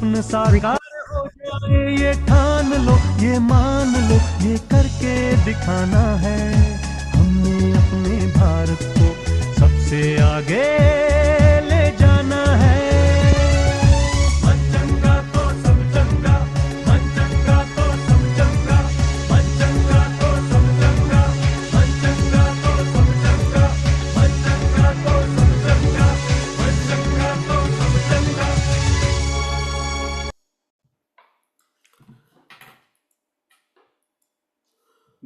सपन साकार हो जाए ये ठान लो, ये मान लो, ये करके दिखाना है। हमने अपने भारत को सबसे आगे ले जाना है। मन चंगा तो सब चंगा, मन चंगा तो सब चंगा, मन चंगा तो सब चंगा, मन चंगा तो सब चंगा, मन चंगा तो सब चंगा, मन चंगा तो सब चंगा।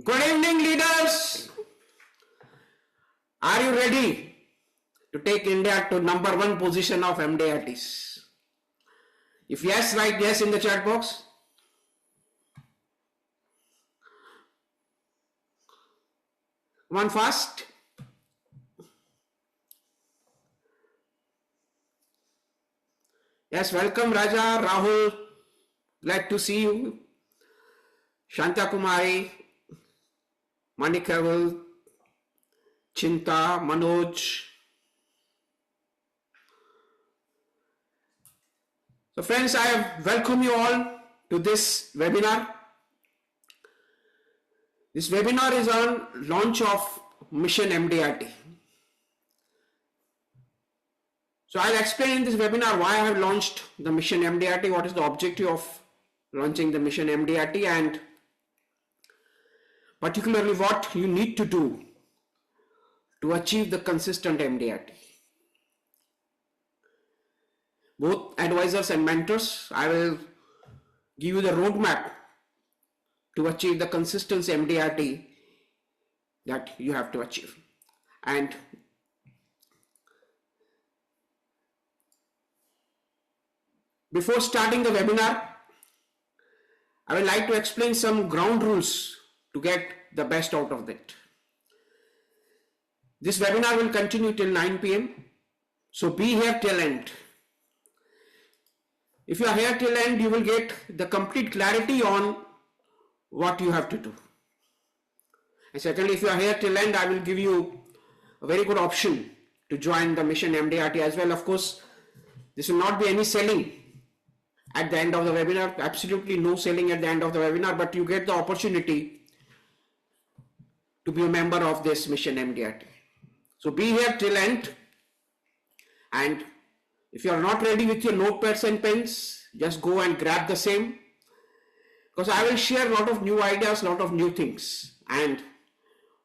Good evening, leaders. Are you ready to take India to #1 position of MDRTs? If yes, write yes in the chat box. Come on fast. Yes, welcome Raja, Rahul. Glad to see you. Shanta Kumari, Manik Rahul, Chinta, Manoj. So friends, I welcome you all to this webinar. This webinar is on launch of Mission MDRT. So I'll explain in this webinar why I have launched the Mission MDRT, what is the objective of launching the Mission MDRT, and particularly what you need to do to achieve the consistent MDRT. Both advisors and mentors, I will give you the roadmap to achieve the consistent MDRT that you have to achieve. And before starting the webinar, I would like to explain some ground rules to get the best out of it. This webinar will continue till 9 p.m. So be here till end. If you are here till end, you will get the complete clarity on what you have to do. And secondly, if you are here till end, I will give you a very good option to join the Mission MDRT as well. Of course, this will not be any selling at the end of the webinar, absolutely no selling at the end of the webinar, but you get the opportunity to be a member of this Mission MDRT. So be here till end, and if you are not ready with your notepads and pens, just go and grab the same, because I will share a lot of new ideas, a lot of new things, and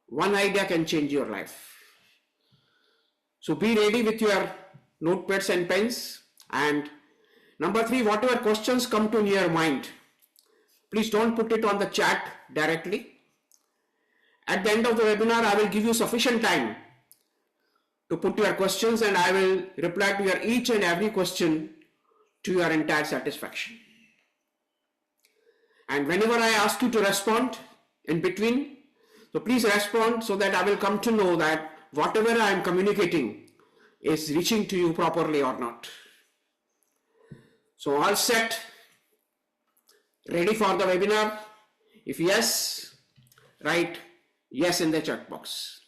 one idea can change your life. So be ready with your notepads and pens. And number 3, whatever questions come to your mind, please don't put it on the chat directly. At the end of the webinar, I will give you sufficient time to put your questions, and I will reply to your each and every question to your entire satisfaction. And whenever I ask you to respond in between, so please respond so that I will come to know that whatever I am communicating is reaching to you properly or not. So all set, ready for the webinar? If yes, write yes in the chat box.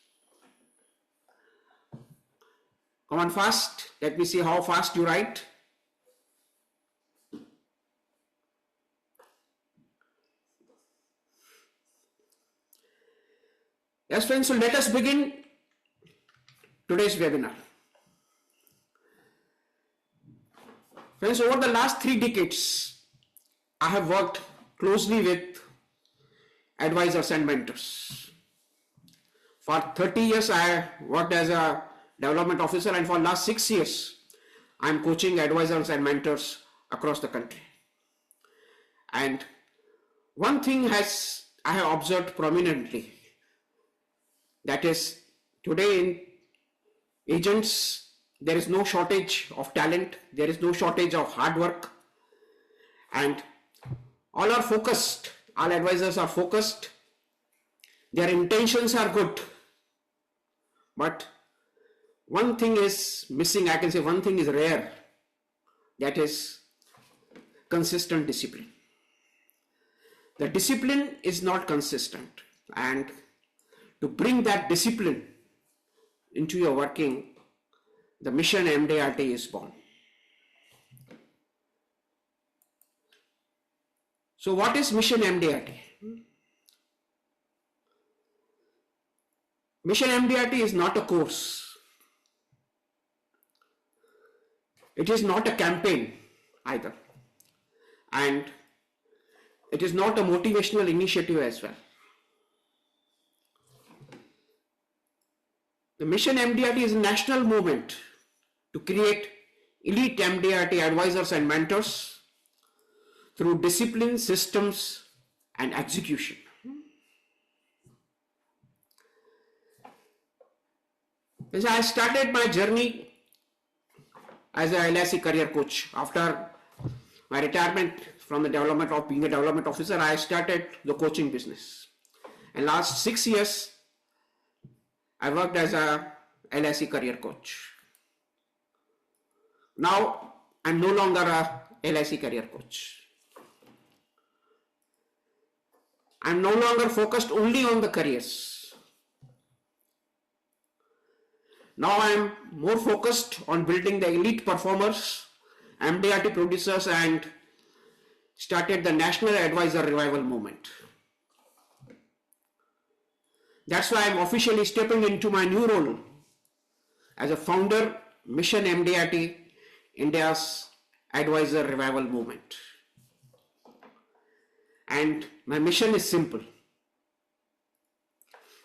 Come on fast. Let me see how fast you write. Yes, friends, so let us begin today's webinar. Friends, over the last 3 decades, I have worked closely with advisors and mentors. For 30 years, I worked as a development officer, and for last 6 years, I am coaching advisors and mentors across the country. And one thing I have observed prominently, that is, today in agents, there is no shortage of talent, there is no shortage of hard work, and all are focused, all advisors are focused, their intentions are good, but one thing is missing, I can say one thing is rare, that is consistent discipline. The discipline is not consistent, and to bring that discipline into your working, the Mission MDRT is born. So what is Mission MDRT? Mission MDRT is not a course. It is not a campaign either. And it is not a motivational initiative as well. The Mission MDRT is a national movement to create elite MDRT advisors and mentors through discipline, systems, and execution. As I started my journey as a LIC career coach. After my retirement from the development of being a development officer, I started the coaching business. And last 6 years, I worked as a LIC career coach. Now, I'm no longer a LIC career coach. I'm no longer focused only on the careers. Now I'm more focused on building the elite performers, MDRT producers, and started the National Advisor Revival Movement. That's why I'm officially stepping into my new role as a founder, Mission MDRT, India's Advisor Revival Movement. And my mission is simple.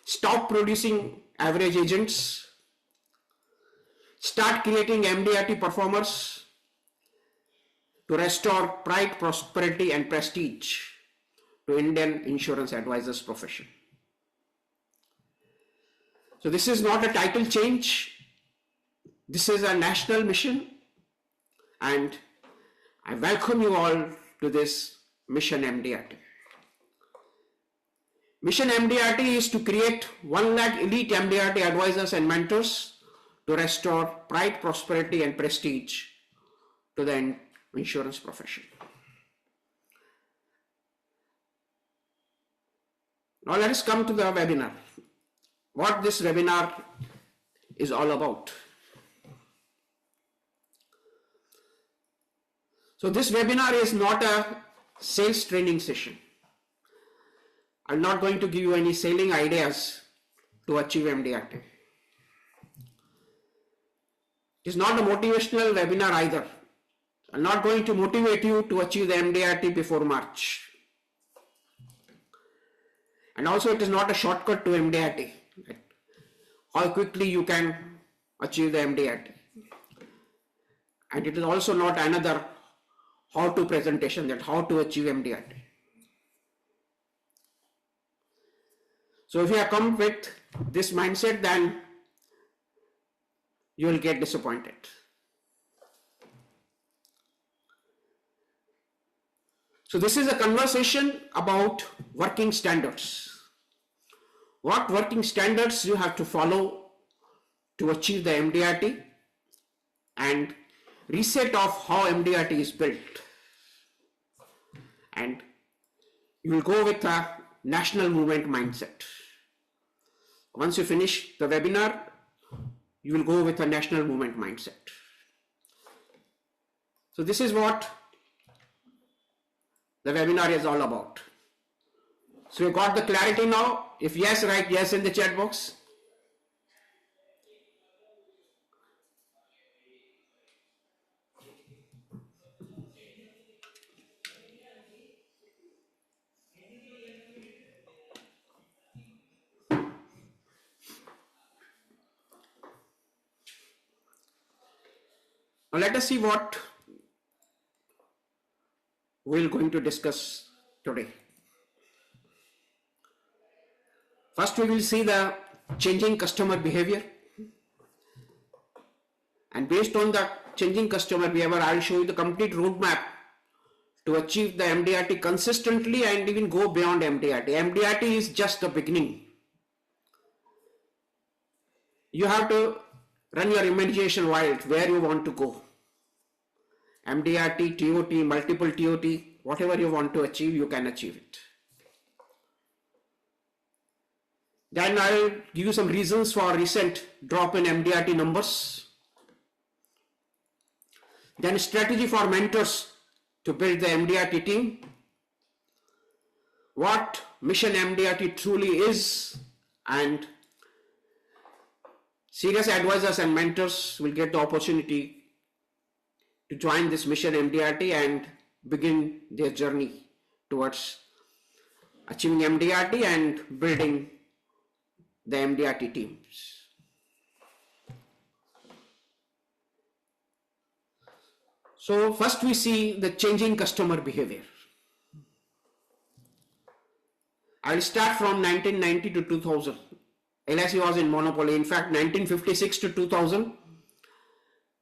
Stop producing average agents. Start creating MDRT performers to restore pride, prosperity, and prestige to Indian insurance advisors profession. So this is not a title change. This is a national mission, and I welcome you all to this Mission MDRT. Mission MDRT is to create 1 lakh elite MDRT advisors and mentors to restore pride, prosperity, and prestige to the insurance profession. Now let us come to the webinar. What this webinar is all about. So this webinar is not a sales training session. I'm not going to give you any selling ideas to achieve MDRT. It is not a motivational webinar either. I'm not going to motivate you to achieve the MDRT before March. And also it is not a shortcut to MDRT. How quickly you can achieve the MDRT. And it is also not another how-to presentation, that how to achieve MDRT. So if you have come with this mindset, then you will get disappointed. So this is a conversation about working standards. What working standards you have to follow to achieve the MDRT, and reset of how MDRT is built. And you will go with a national movement mindset. Once you finish the webinar, you will go with a national movement mindset. So this is what the webinar is all about. So you got the clarity now? If yes, write yes in the chat box. Now let us see what we're going to discuss today. First, we will see the changing customer behavior. And based on the changing customer behavior, I will show you the complete roadmap to achieve the MDRT consistently and even go beyond MDRT. MDRT is just the beginning. You have to run your imagination wild where you want to go. MDRT, TOT, multiple TOT, whatever you want to achieve, you can achieve it. Then I will give you some reasons for recent drop in MDRT numbers. Then strategy for mentors to build the MDRT team. what Mission MDRT truly is, and serious advisors and mentors will get the opportunity to join this Mission MDRT and begin their journey towards achieving MDRT and building the MDRT teams. So first we see the changing customer behavior. I will start from 1990 to 2000. LIC was in monopoly. In fact, 1956 to 2000,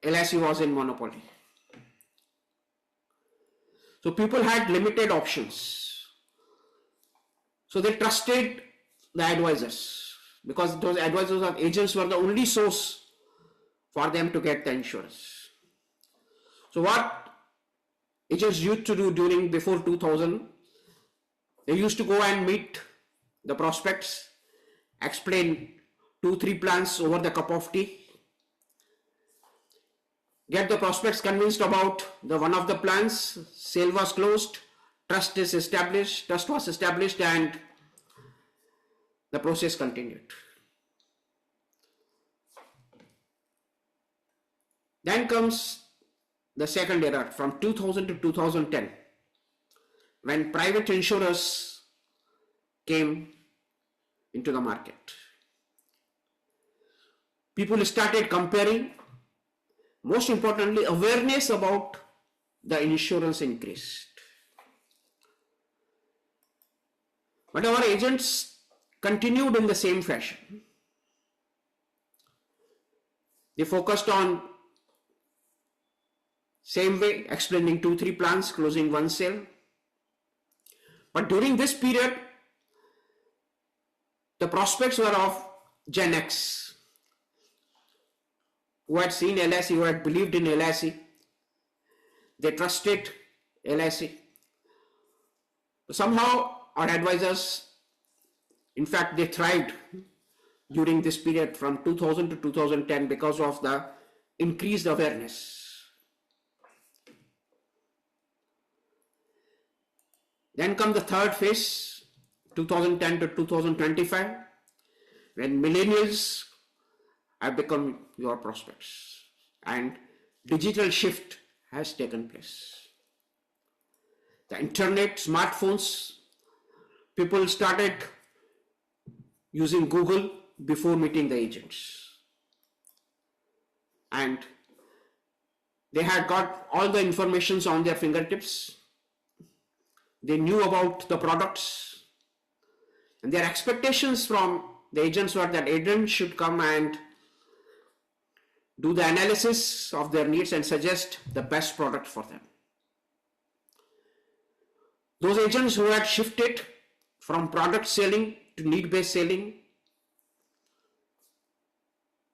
LIC was in monopoly. So people had limited options. So they trusted the advisors, because those advisors or agents were the only source for them to get the insurance. So what agents used to do before 2000, they used to go and meet the prospects, explain 2-3 plans over the cup of tea, get the prospects convinced about the one of the plans, sale was closed, trust was established, and the process continued. Then comes the second era from 2000 to 2010, when private insurers came into the market. People started comparing. Most importantly, awareness about the insurance increased. But our agents continued in the same fashion. They focused on same way, explaining 2-3 plans, closing one sale. But during this period, the prospects were of Gen X, who had seen LIC, who had believed in LIC. They trusted LIC. Somehow our advisors, in fact, they thrived during this period from 2000 to 2010 because of the increased awareness. Then come the third phase, 2010 to 2025, when millennials have become your prospects and digital shift has taken place. The internet, smartphones, people started using Google before meeting the agents. And they had got all the information on their fingertips. They knew about the products, and their expectations from the agents were that agents should come and do the analysis of their needs and suggest the best product for them. Those agents who had shifted from product selling to need-based selling,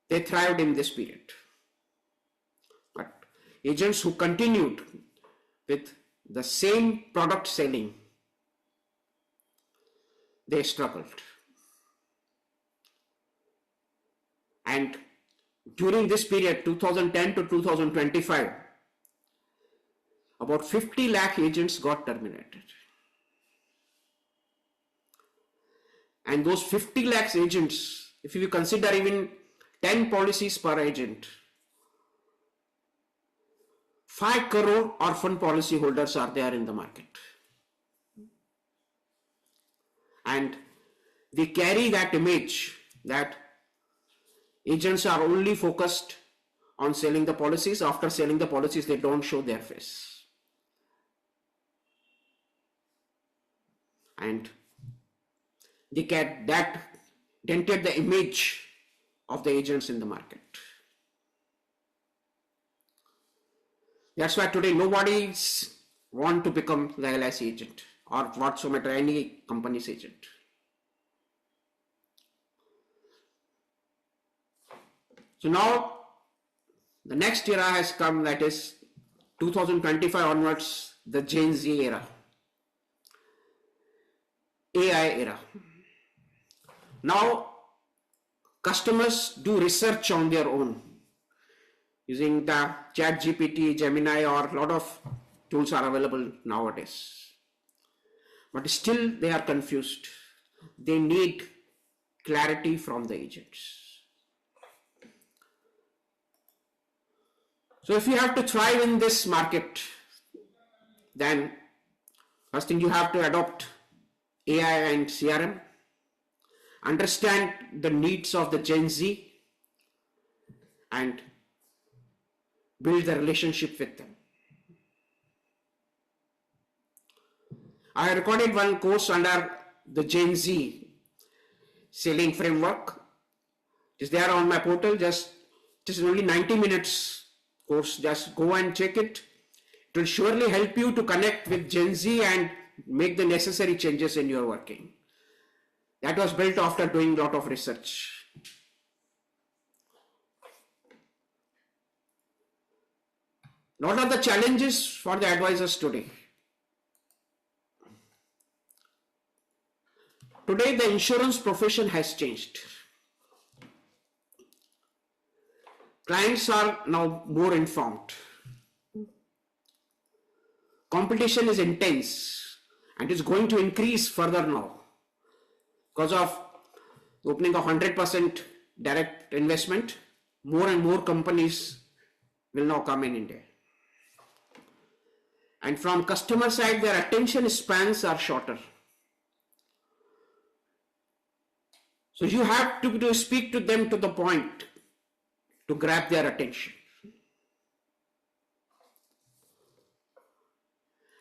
they thrived in this period. But agents who continued with the same product selling, they struggled. And during this period, 2010 to 2025, about 50 lakh agents got terminated. And those 50 lakhs agents, if you consider even 10 policies per agent, 5 crore orphan policy holders are there in the market. And they carry that image that agents are only focused on selling the policies. After selling the policies, they don't show their face. And they get that dented the image of the agents in the market. That's why today nobody wants to become the LIC agent or whatsoever any company's agent. So now the next era has come, that is 2025 onwards, the Gen Z era, AI era. Now customers do research on their own using the ChatGPT, Gemini, or a lot of tools are available nowadays. but still they are confused. They need clarity from the agents. So if you have to thrive in this market, then first thing you have to adopt AI and CRM, understand the needs of the Gen Z, and build the relationship with them. I recorded one course under the Gen Z selling framework. It's there on my portal. Just only 90 minutes course. Just go and check it. It will surely help you to connect with Gen Z and make the necessary changes in your working. That was built after doing a lot of research. What are the challenges for the advisors today? Today, the insurance profession has changed. Clients are now more informed. Competition is intense and is going to increase further now because of the opening of 100% direct investment. More and more companies will now come in India. And from customer side, their attention spans are shorter. So you have to speak to them to the point to grab their attention.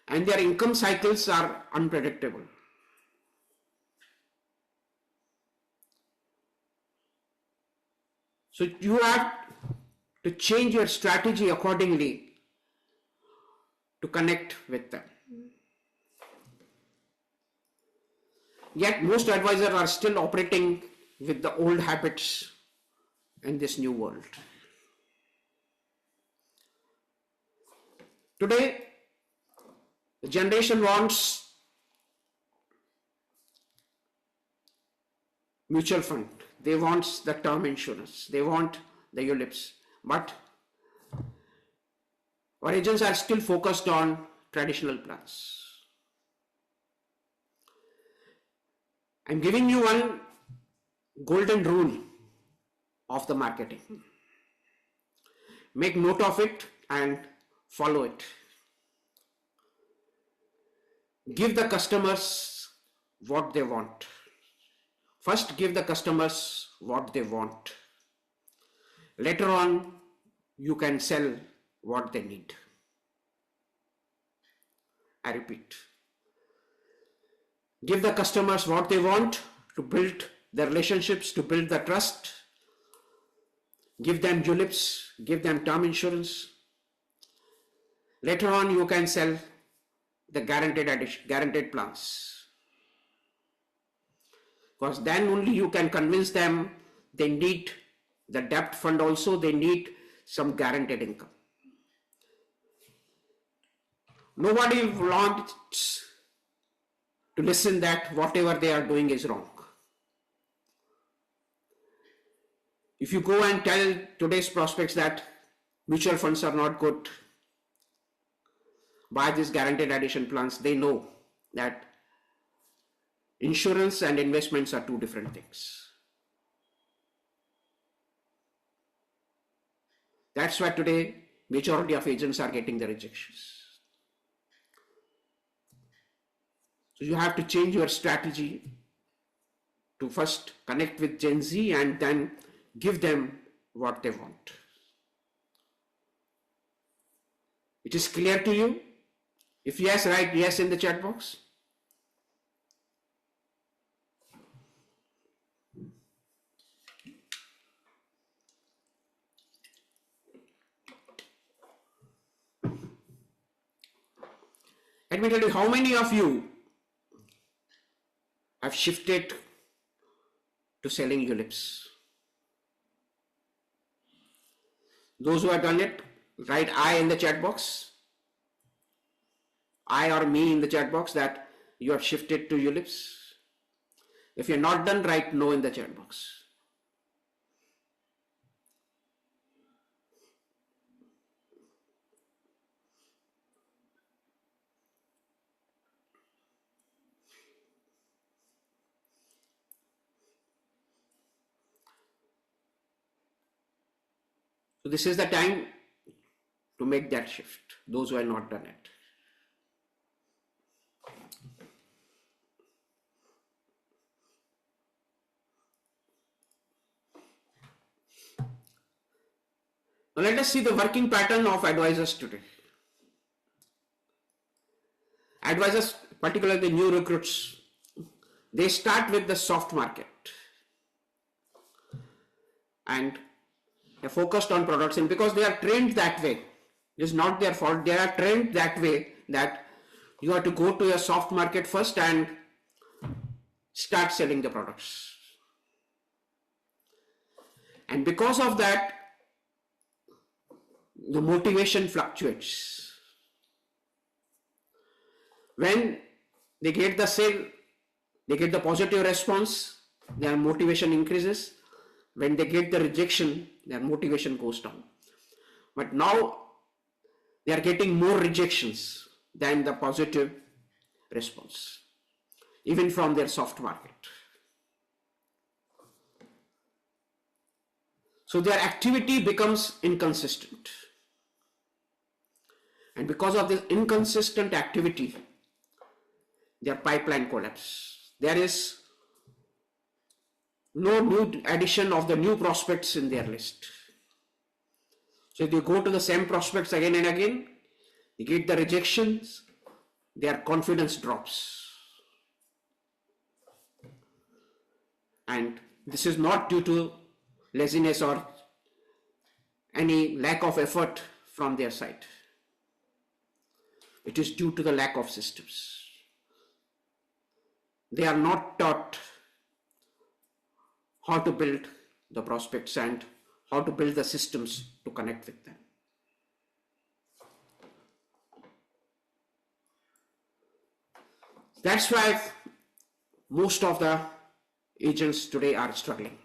And their income cycles are unpredictable. So you have to change your strategy accordingly to connect with them. Yet most advisors are still operating with the old habits in this new world. Today, the generation wants mutual fund. They want the term insurance. They want the ULIPs. But our agents are still focused on traditional plans. I'm giving you one golden rule of the marketing. Make note of it and follow it. Give the customers what they want. First, give the customers what they want. Later on, you can sell what they need. I repeat. Give the customers what they want to build the relationships, to build the trust. Give them ULIPs, give them term insurance. Later on, you can sell the guaranteed plans. Because then only you can convince them they need the debt fund also, they need some guaranteed income. Nobody wants to listen that whatever they are doing is wrong. If you go and tell today's prospects that mutual funds are not good, buy these guaranteed addition plans, they know that insurance and investments are two different things. That's why today majority of agents are getting the rejections. So you have to change your strategy to first connect with Gen Z and then give them what they want. It is clear to you? If yes, write yes in the chat box. Let me tell you, how many of you have shifted to selling ULIPs? Those who have done it, write I in the chat box. I or me in the chat box that you have shifted to ULIPs. If you're not done, write no in the chat box. So this is the time to make that shift, those who have not done it. Now let us see the working pattern of advisors today. Advisors, particularly the new recruits, they start with the soft market and they're focused on products, and because they are trained that way, it is not their fault, they are trained that way that you have to go to your soft market first and start selling the products. And because of that, the motivation fluctuates. When they get the sale, they get the positive response, their motivation increases. When they get the rejection, their motivation goes down. But now they are getting more rejections than the positive response, even from their soft market. So their activity becomes inconsistent. And because of this inconsistent activity, their pipeline collapses. There is no new addition of the new prospects in their list. So if they go to the same prospects again and again, they get the rejections, their confidence drops. And this is not due to laziness or any lack of effort from their side. It is due to the lack of systems. They are not taught how to build the prospects and how to build the systems to connect with them. That's why most of the agents today are struggling.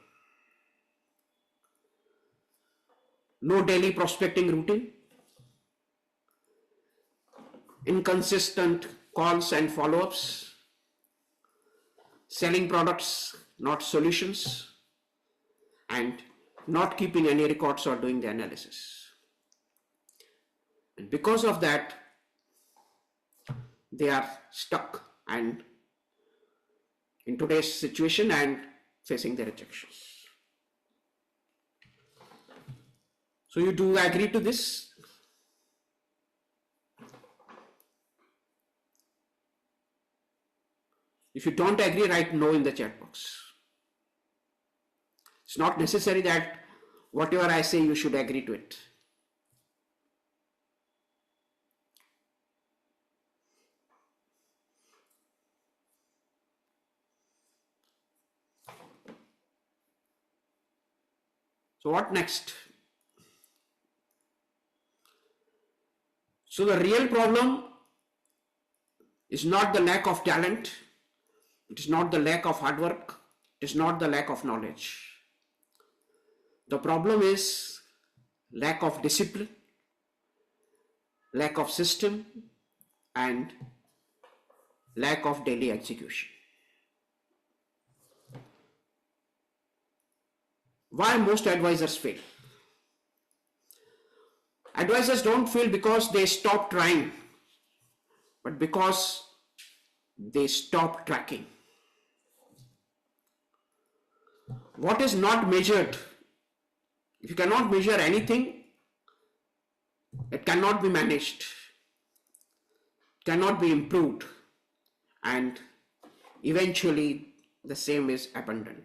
No daily prospecting routine, inconsistent calls and follow-ups, selling products, not solutions, and not keeping any records or doing the analysis. And because of that, they are stuck and in today's situation and facing the rejections. So you do agree to this? If you don't agree, write no in the chat box. It's not necessary that whatever I say you should agree to it. So what next? So the real problem is not the lack of talent, it is not the lack of hard work, it is not the lack of knowledge. The problem is lack of discipline, lack of system, and lack of daily execution. Why most advisors fail? Advisors don't fail because they stop trying, but because they stop tracking. What is not measured? If you cannot measure anything, it cannot be managed, cannot be improved, and eventually the same is abandoned.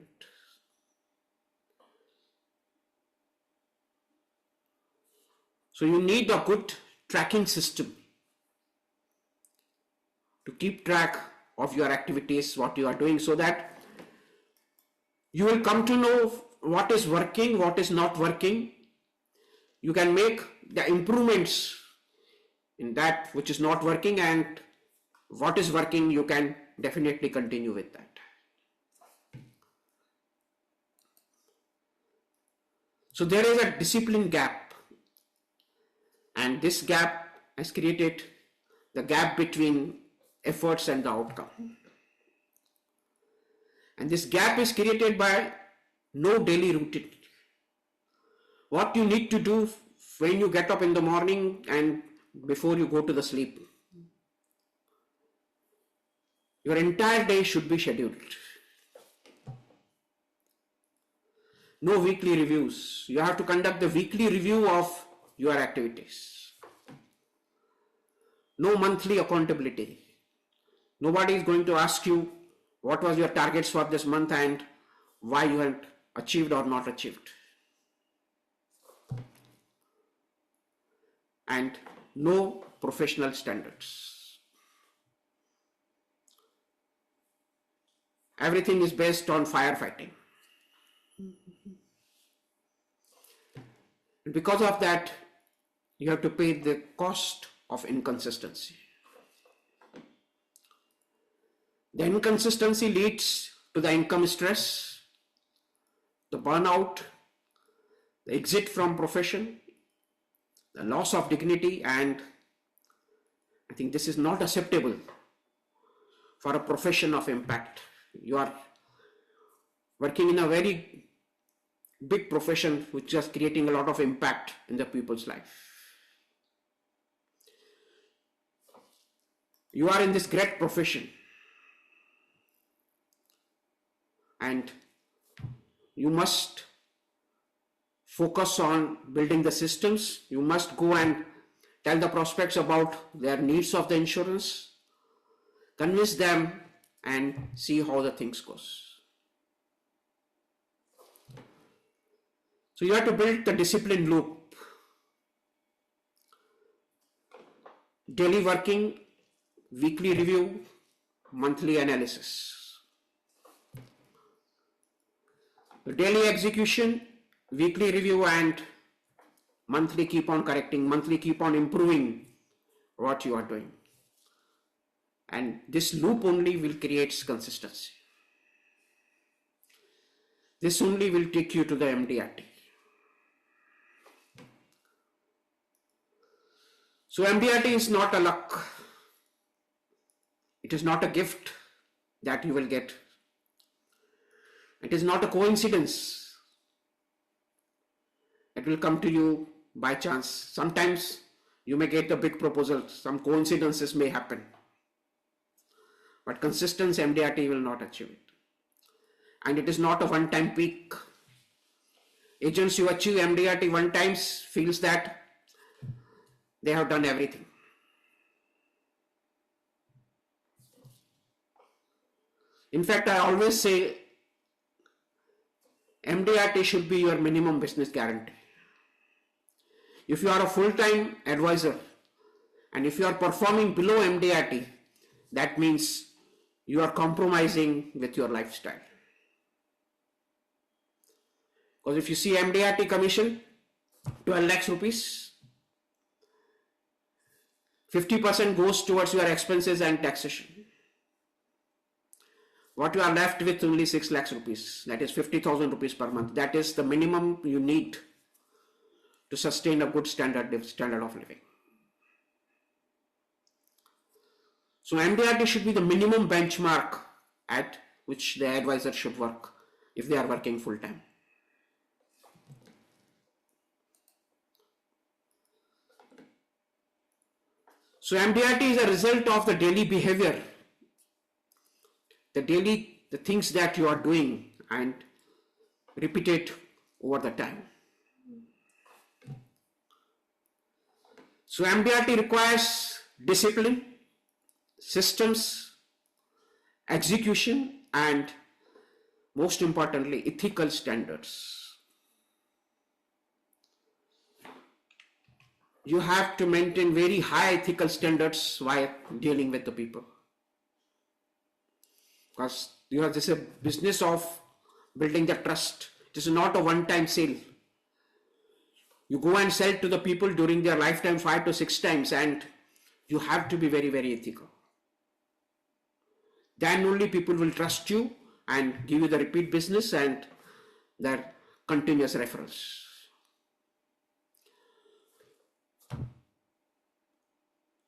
So you need a good tracking system to keep track of your activities, what you are doing, so that you will come to know what is working, what is not working. You can make the improvements in that which is not working, and what is working, you can definitely continue with that. So there is a discipline gap. And this gap has created the gap between efforts and the outcome. And this gap is created by no daily routine. what you need to do when you get up in the morning and before you go to the sleep. Your entire day should be scheduled. No weekly reviews. You have to conduct the weekly review of your activities. No monthly accountability. Nobody is going to ask you what was your targets for this month and why you have achieved or not achieved. And no professional standards. Everything is based on firefighting. And because of that, you have to pay the cost of inconsistency. The inconsistency leads to the income stress, the burnout, the exit from profession, the loss of dignity, and I think this is not acceptable for a profession of impact. You are working in a very big profession which is creating a lot of impact in the people's life. You are in this great profession and you must focus on building the systems. You must go and tell the prospects about their needs of the insurance, convince them and see how the things goes. So you have to build the discipline loop. Daily working, weekly review, monthly analysis. The daily execution, weekly review and monthly keep on correcting, monthly keep on improving what you are doing. And this loop only will create consistency. This only will take you to the MDRT. So MDRT is not a luck. It is not a gift that you will get. It is not a coincidence. It will come to you by chance. Sometimes you may get a big proposal. Some coincidences may happen. But consistent MDRT will not achieve it. And it is not a one-time peak. Agents who achieve MDRT one time feels that they have done everything. In fact, I always say MDRT should be your minimum business guarantee. If you are a full-time advisor and if you are performing below MDRT, that means you are compromising with your lifestyle. Because if you see MDRT commission, 12 lakhs rupees, 50% goes towards your expenses and taxation. What you are left with only 6 lakhs rupees, that is 50,000 rupees per month. That is the minimum you need to sustain a good standard of living. So MDRT should be the minimum benchmark at which the advisor should work if they are working full time. So MDRT is a result of the daily behavior, the things that you are doing and repeat it over the time. So MDRT requires discipline, systems, execution, and most importantly, ethical standards. You have to maintain very high ethical standards while dealing with the people. Because this is a business of building the trust. It is not a one-time sale. You go and sell to the people during their lifetime 5 to 6 times, and you have to be very, very ethical. Then only people will trust you and give you the repeat business and their continuous referrals.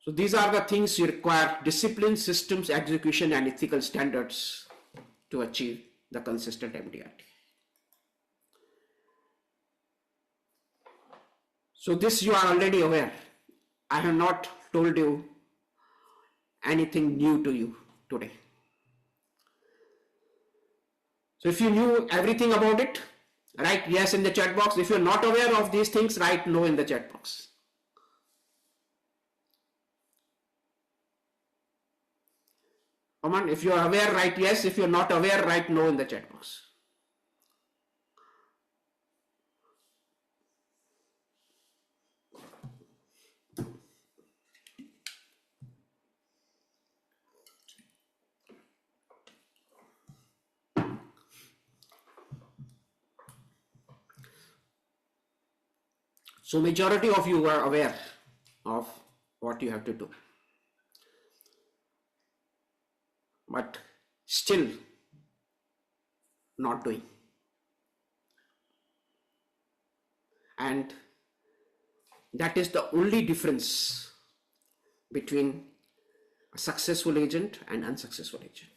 So these are the things you require: discipline, systems, execution, and ethical standards to achieve the consistent MDRT. So this you are already aware. I have not told you anything new to you today. So if you knew everything about it, write yes in the chat box. If you're not aware of these things, write no in the chat box. Come on, if you are aware, write yes. If you're not aware, write no in the chat box. So majority of you are aware of what you have to do, but still not doing. And that is the only difference between a successful agent and unsuccessful agent.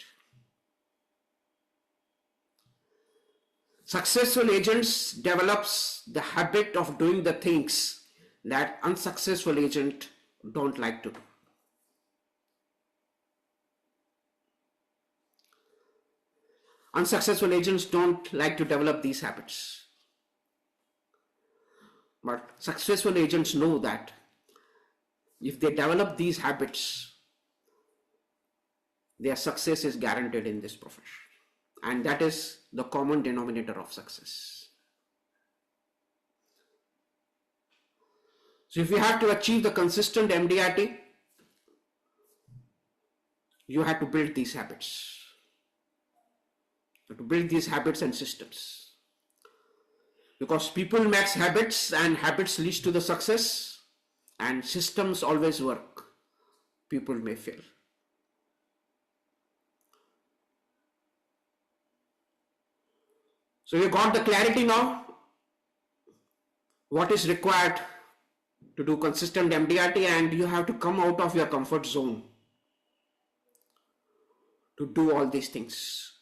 Successful agents develops the habit of doing the things that unsuccessful agent don't like to do. Unsuccessful agents don't like to develop these habits. But successful agents know that if they develop these habits, their success is guaranteed in this profession. And that is the common denominator of success. So if you have to achieve the consistent MDRT, you have to build these habits. You have to build these habits and systems. Because people makes habits and habits leads to the success, and systems always work. People may fail. So you got the clarity now what is required to do consistent MDRT, and you have to come out of your comfort zone to do all these things.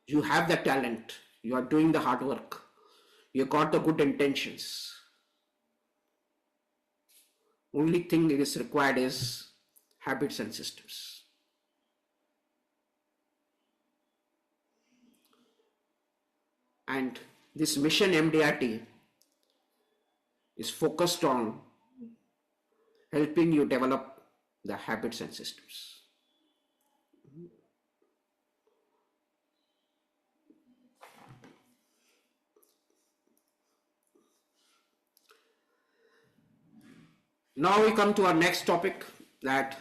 You have the talent, you are doing the hard work, you got the good intentions. Only thing that is required is habits and systems. And this mission MDRT is focused on helping you develop the habits and systems. Now we come to our next topic, that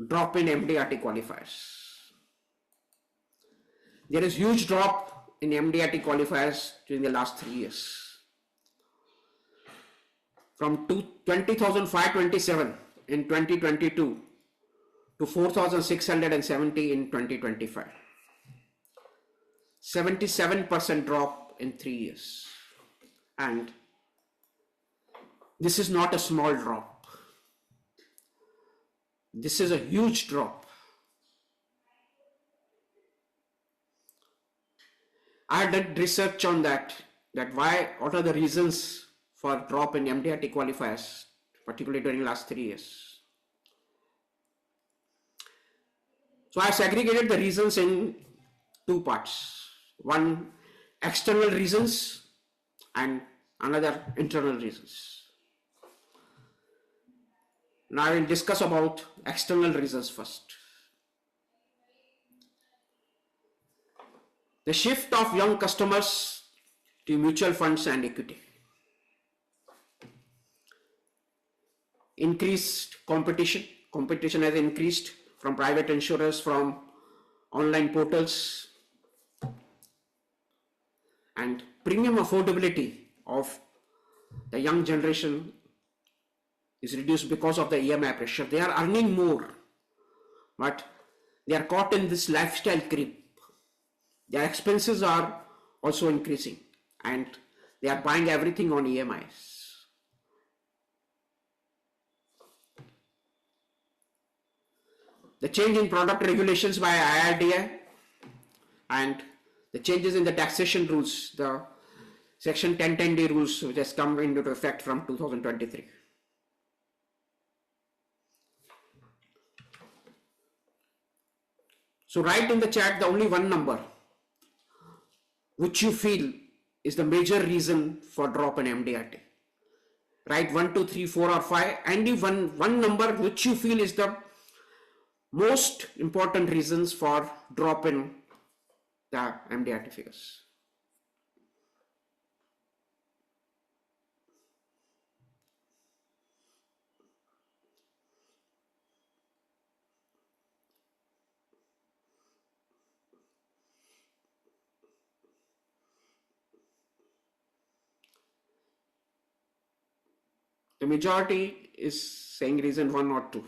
drop in MDRT qualifiers. There is huge drop in MDRT qualifiers during the last 3 years. From 20,527 in 2022 to 4,670 in 2025. 77% drop in 3 years. And this is not a small drop. This is a huge drop. I did research on that what are the reasons for drop in MDRT qualifiers, particularly during the last 3 years. So I segregated the reasons in 2 parts. One, external reasons, and another, internal reasons. Now I will discuss about external reasons first. The shift of young customers to mutual funds and equity. Increased competition. Competition has increased from private insurers, from online portals, and premium affordability of the young generation is reduced because of the EMI pressure. They are earning more, but they are caught in this lifestyle creep. Their expenses are also increasing, and they are buying everything on EMIs. The change in product regulations by IRDA and the changes in the taxation rules, the Section 1010D rules, which has come into effect from 2023. So write in the chat the only one number which you feel is the major reason for drop in MDRT. Write 1, 2, 3, 4 or 5, and if one number which you feel is the most important reasons for drop in the MDRT figures. The majority is saying reason 1 or 2.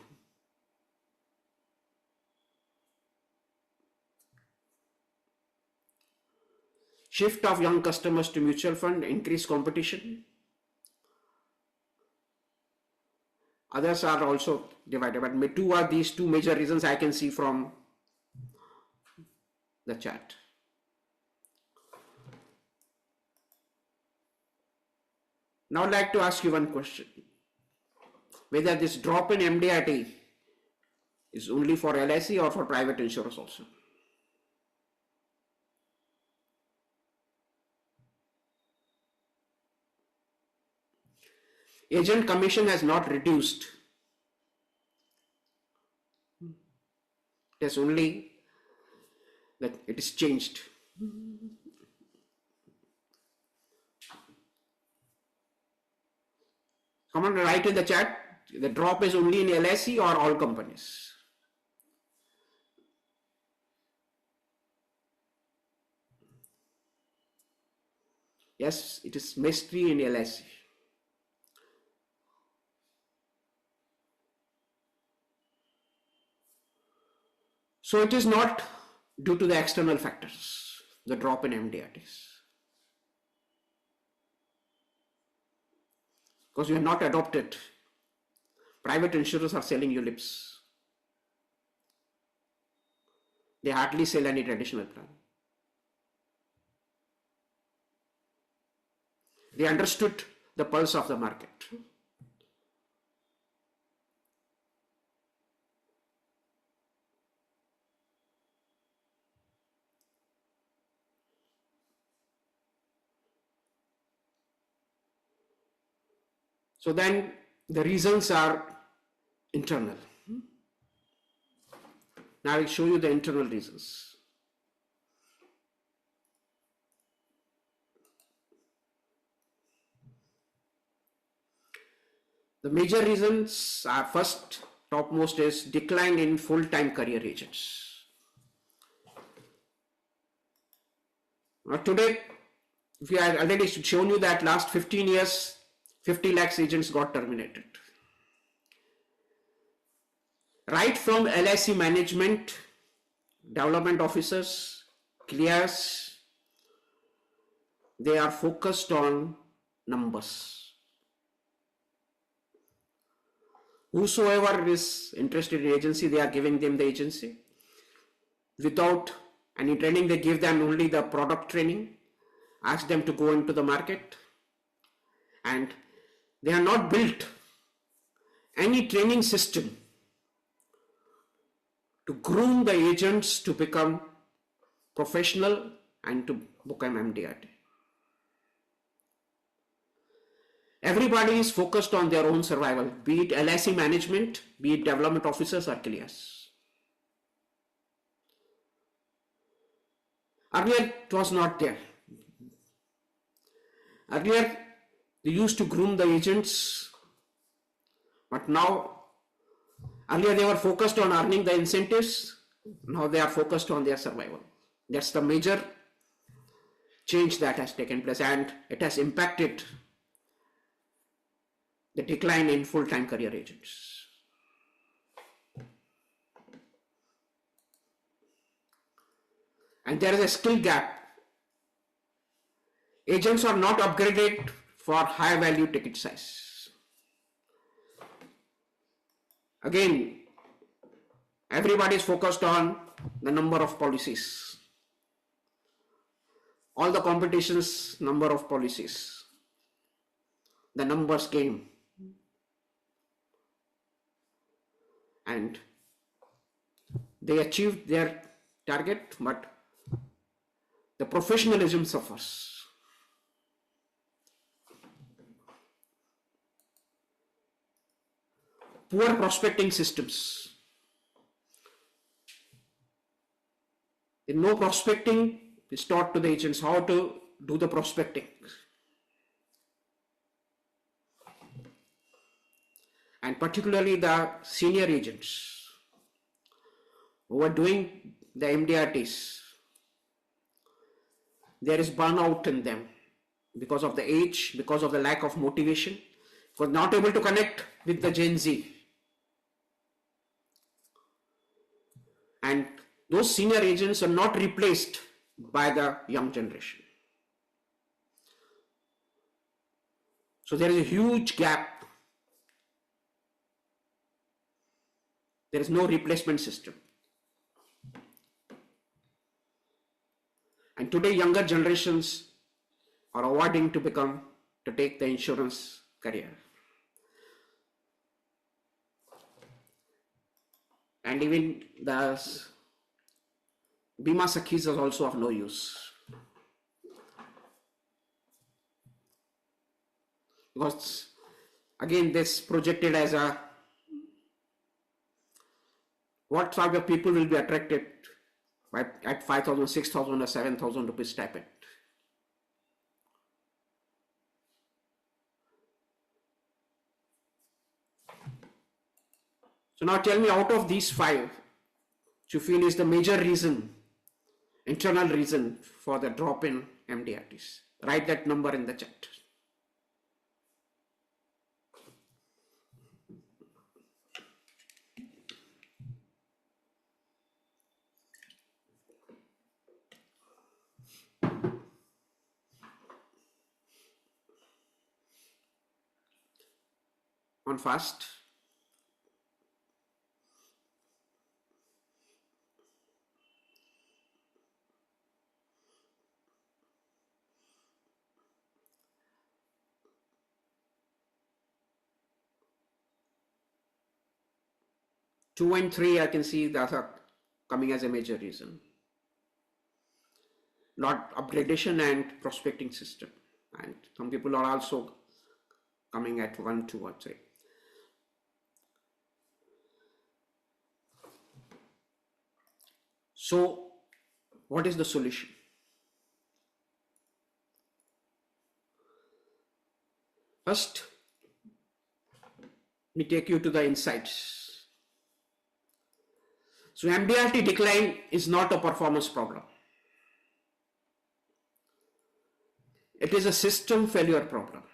Shift of young customers to mutual fund, increased competition. Others are also divided, but two are these two major reasons I can see from the chat. Now I'd like to ask you one question. Whether this drop in MDRT is only for LIC or for private insurers also. Agent commission has not reduced. It is only that it is changed. Come on, write in the chat, the drop is only in LIC or all companies. Yes, it is mystery in LIC. So it is not due to the external factors, the drop in MDRTs. Because you have not adopted. Private insurers are selling you lips. They hardly sell any traditional plan. They understood the pulse of the market. So then the reasons are internal. Now I will show you the internal reasons. The major reasons are, first, topmost is decline in full-time career agents. Now today, we have already shown you that last 15 years, 50 lakhs agents got terminated. Right from LIC management, development officers, clears, they are focused on numbers. Whosoever is interested in agency, they are giving them the agency. Without any training, they give them only the product training, ask them to go into the market, and they are not built any training system to groom the agents to become professional and to become MDRT. Everybody is focused on their own survival, be it LIC management, be it development officers or clears. Earlier it was not there. Earlier they used to groom the agents, but now, earlier they were focused on earning the incentives, now they are focused on their survival. That's the major change that has taken place, and it has impacted the decline in full-time career agents. And there is a skill gap. Agents are not upgraded for high value ticket size. Again, everybody is focused on the number of policies. all the competitions, number of policies, the numbers came, and they achieved their target, but the professionalism suffers. Poor prospecting systems. In no prospecting is taught to the agents how to do the prospecting. And particularly the senior agents who are doing the MDRTs, there is burnout in them because of the age, because of the lack of motivation, because not able to connect with the Gen Z. And those senior agents are not replaced by the young generation. So there is a huge gap. There is no replacement system. And today younger generations are avoiding to take the insurance career. And even the Bima Sakhis is also of no use. Because again, this projected as a what type of people will be attracted at 5,000, 6,000 or 7,000 rupees stipend. So now tell me, out of these five, which you feel is the major reason, internal reason for the drop in MDRTs. Write that number in the chat. On fast. Two and three, I can see that are coming as a major reason. Not upgradation and prospecting system. And some people are also coming at 1, 2 or 3. So, what is the solution? First, let me take you to the insights. So, MDRT decline is not a performance problem. It is a system failure problem.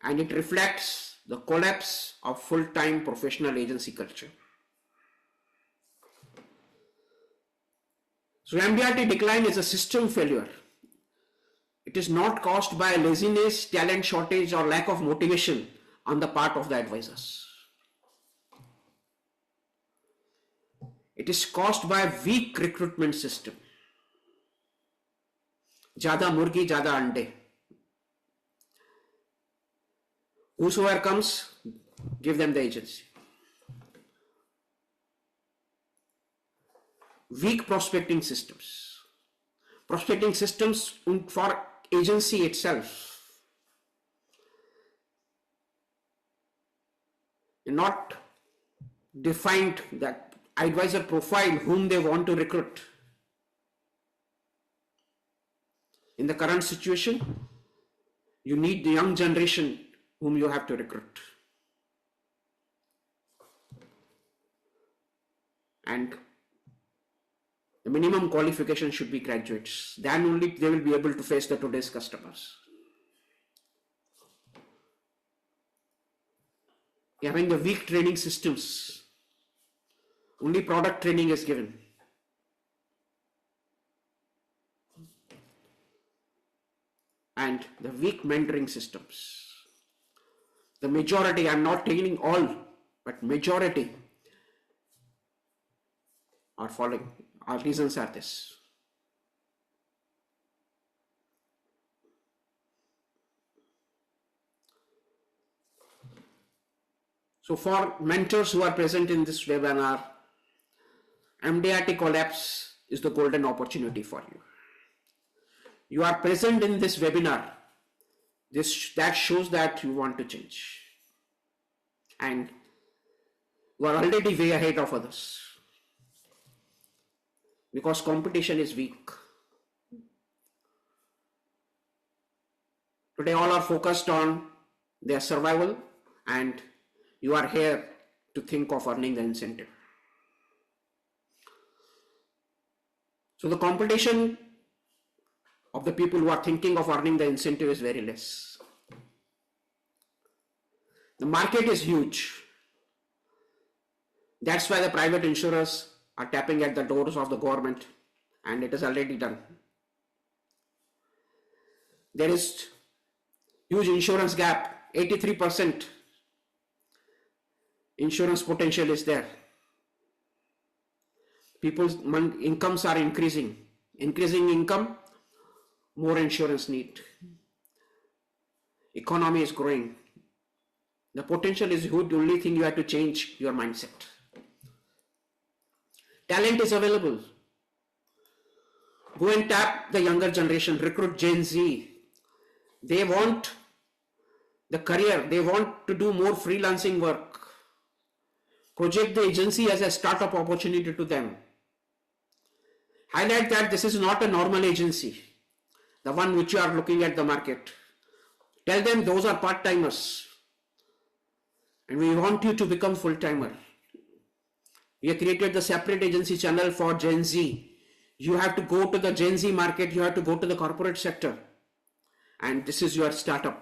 And it reflects the collapse of full-time professional agency culture. So MDRT decline is a system failure. It is not caused by laziness, talent shortage, or lack of motivation on the part of the advisors. It is caused by weak recruitment system. Jada murgi, jada ande. Whosoever comes, give them the agency. Weak prospecting systems. Prospecting systems for agency itself. Not defined that advisor profile whom they want to recruit. In the current situation, you need the young generation whom you have to recruit. And the minimum qualification should be graduates. Then only they will be able to face the today's customers. Having the weak training systems, only product training is given. And the weak mentoring systems. The majority, I am not taking all, but majority are following. Our reasons are this. So for mentors who are present in this webinar, MDRT collapse is the golden opportunity for you. You are present in this webinar. That shows that you want to change. And you are already way ahead of others. Because competition is weak. Today all are focused on their survival, and you are here to think of earning the incentive. So the competition of the people who are thinking of earning the incentive is very less. The market is huge. That's why the private insurers are tapping at the doors of the government, and it is already done. There is huge insurance gap. 83% insurance potential is there. People's incomes are increasing. Increasing income, more insurance need. Economy is growing. The potential is huge. The only thing you have to change your mindset. Talent is available. Go and tap the younger generation. Recruit Gen Z. They want the career. They want to do more freelancing work. Project the agency as a startup opportunity to them. Highlight that this is not a normal agency, the one which you are looking at the market. Tell them those are part-timers, and we want you to become full-timer. We have created the separate agency channel for Gen Z. You have to go to the Gen Z market, you have to go to the corporate sector, and this is your startup.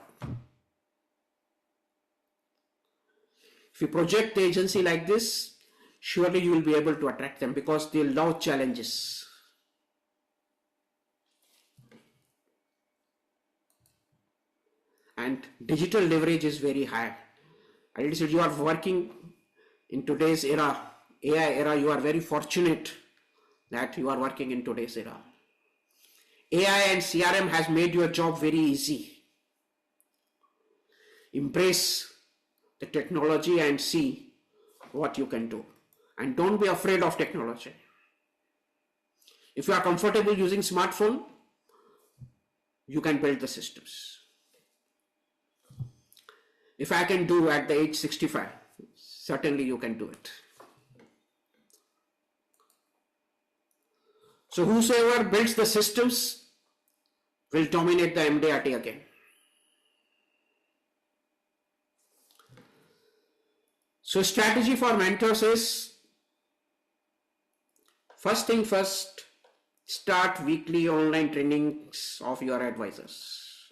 If you project the agency like this, surely you will be able to attract them because they love challenges. And digital leverage is very high. I already said you are working in today's era, AI era. You are very fortunate that you are working in today's era. AI and CRM has made your job very easy. Embrace the technology and see what you can do. And don't be afraid of technology. If you are comfortable using smartphone, you can build the systems. If I can do at the age 65, certainly you can do it. So whosoever builds the systems will dominate the MDRT again. So strategy for mentors is, first thing first, start weekly online trainings of your advisors.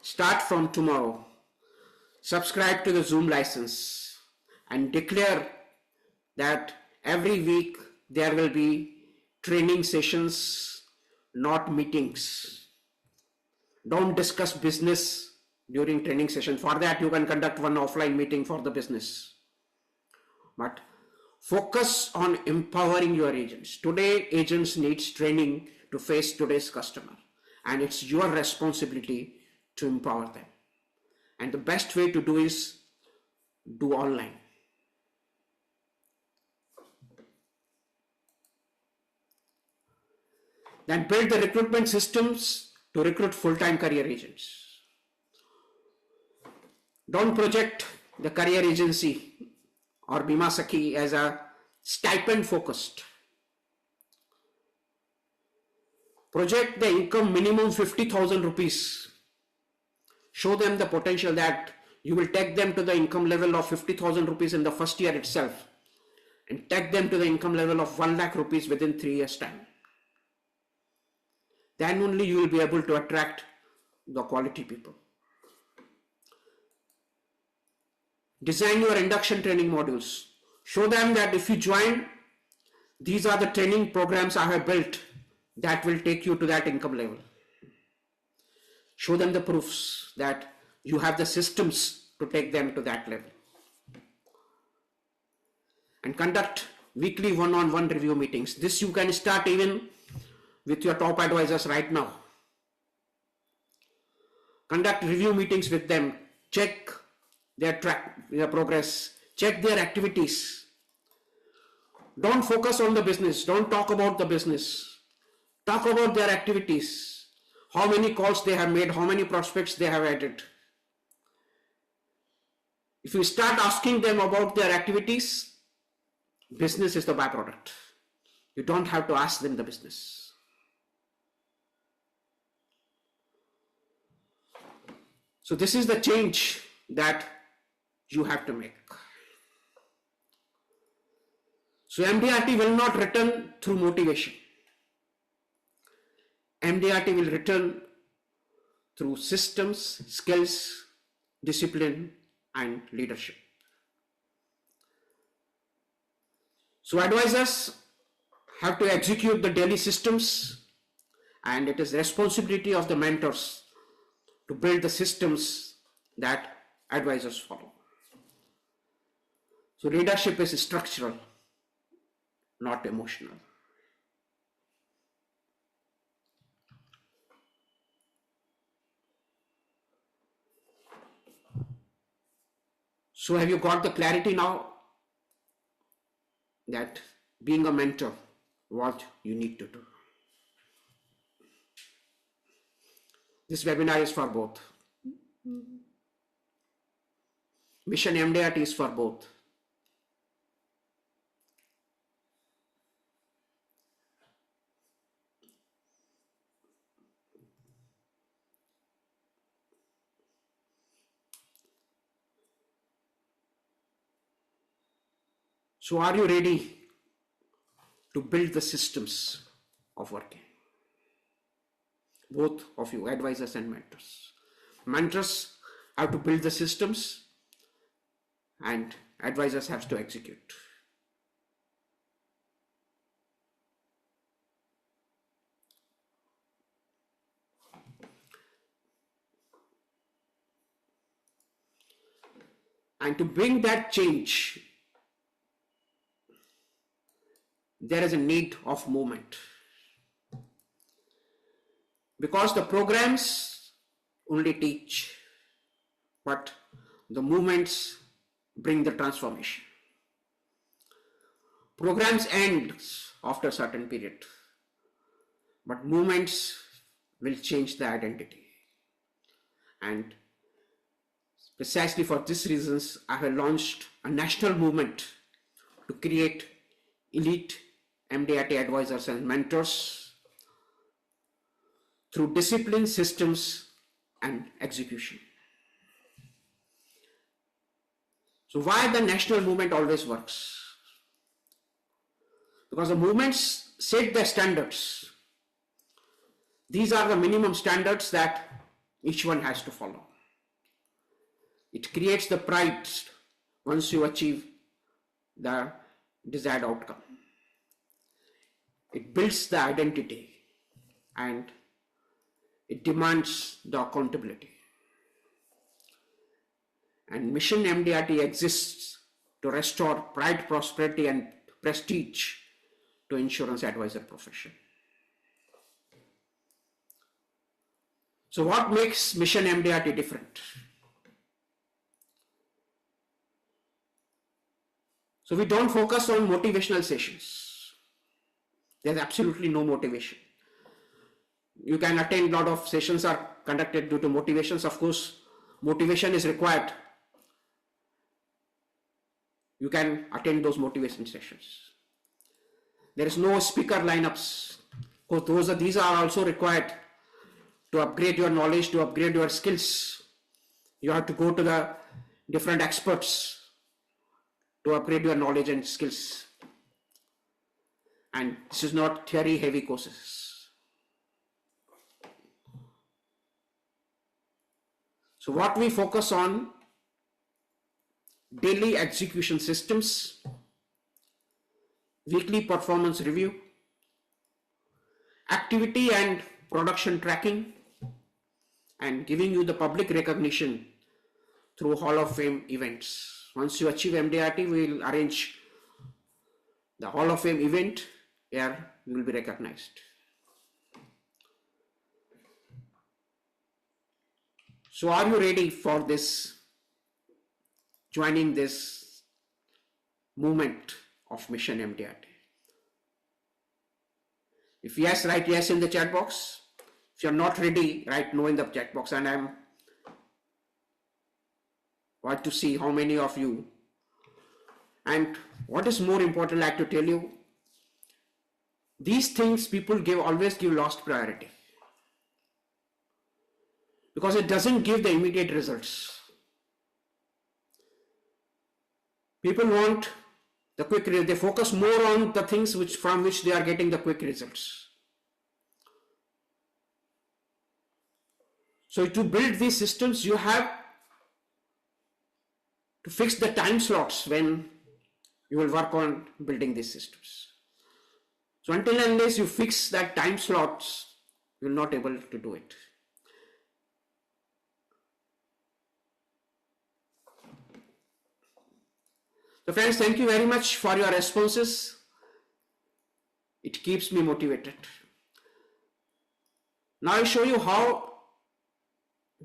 Start from tomorrow. Subscribe to the Zoom license and declare that every week there will be training sessions, not meetings. Don't discuss business during training session. For that, you can conduct one offline meeting for the business. But focus on empowering your agents. Today, agents need training to face today's customer, and it's your responsibility to empower them. And the best way to do is do online. Then build the recruitment systems to recruit full-time career agents. Don't project the career agency or Bima Sakhi as a stipend focused. Project the income minimum 50,000 rupees. Show them the potential that you will take them to the income level of 50,000 rupees in the first year itself and take them to the income level of 1 lakh rupees within 3 years' time. Then only you will be able to attract the quality people. Design your induction training modules. Show them that if you join, these are the training programs I have built that will take you to that income level. Show them the proofs that you have the systems to take them to that level. And conduct weekly one-on-one review meetings. This you can start even with your top advisors right now. Conduct review meetings with them. Check their progress, check their activities. Don't focus on the business, don't talk about the business. Talk about their activities, how many calls they have made, how many prospects they have added. If you start asking them about their activities, business is the byproduct. You don't have to ask them the business. So this is the change that you have to make. So MDRT will not return through motivation. MDRT will return through systems, skills, discipline, and leadership. So advisors have to execute the daily systems, and it is the responsibility of the mentors to build the systems that advisors follow. So leadership is structural, not emotional. So have you got the clarity now that being a mentor, what you need to do? This webinar is for both. Mission MDRT is for both. So are you ready to build the systems of working? Both of you, advisors and mentors. Mentors have to build the systems and advisors have to execute. And to bring that change, there is a need of movement. Because the programs only teach, but the movements bring the transformation. Programs end after a certain period, but movements will change the identity. And precisely for these reasons, I have launched a national movement to create elite MDRT advisors and mentors through discipline, systems, and execution. So why the national movement always works? Because the movements set the standards. These are the minimum standards that each one has to follow. It creates the pride once you achieve the desired outcome. It builds the identity and it demands the accountability. And Mission MDRT exists to restore pride, prosperity, and prestige to insurance advisor profession. So what makes Mission MDRT different? So we don't focus on motivational sessions. There's absolutely no motivation. You can attend a lot of sessions are conducted due to motivations. Of course, motivation is required. You can attend those motivation sessions. There is no speaker lineups. Of course, these are also required to upgrade your knowledge, to upgrade your skills. You have to go to the different experts to upgrade your knowledge and skills. And this is not theory heavy courses. So what we focus on, daily execution systems, weekly performance review, activity and production tracking, and giving you the public recognition through Hall of Fame events. Once you achieve MDRT, we will arrange the Hall of Fame event where you will be recognized. So are you ready for this joining this movement of Mission MDRT? If yes, write yes in the chat box. If you are not ready, write no in the chat box, and I want to see how many of you. And what is more important, I like to tell you, these things people always give lost priority, because it doesn't give the immediate results. People want the quick result. They focus more on the things from which they are getting the quick results. So to build these systems, you have to fix the time slots when you will work on building these systems. So until and unless you fix that time slots, you will not able to do it. So friends, thank you very much for your responses. It keeps me motivated. Now I'll show you how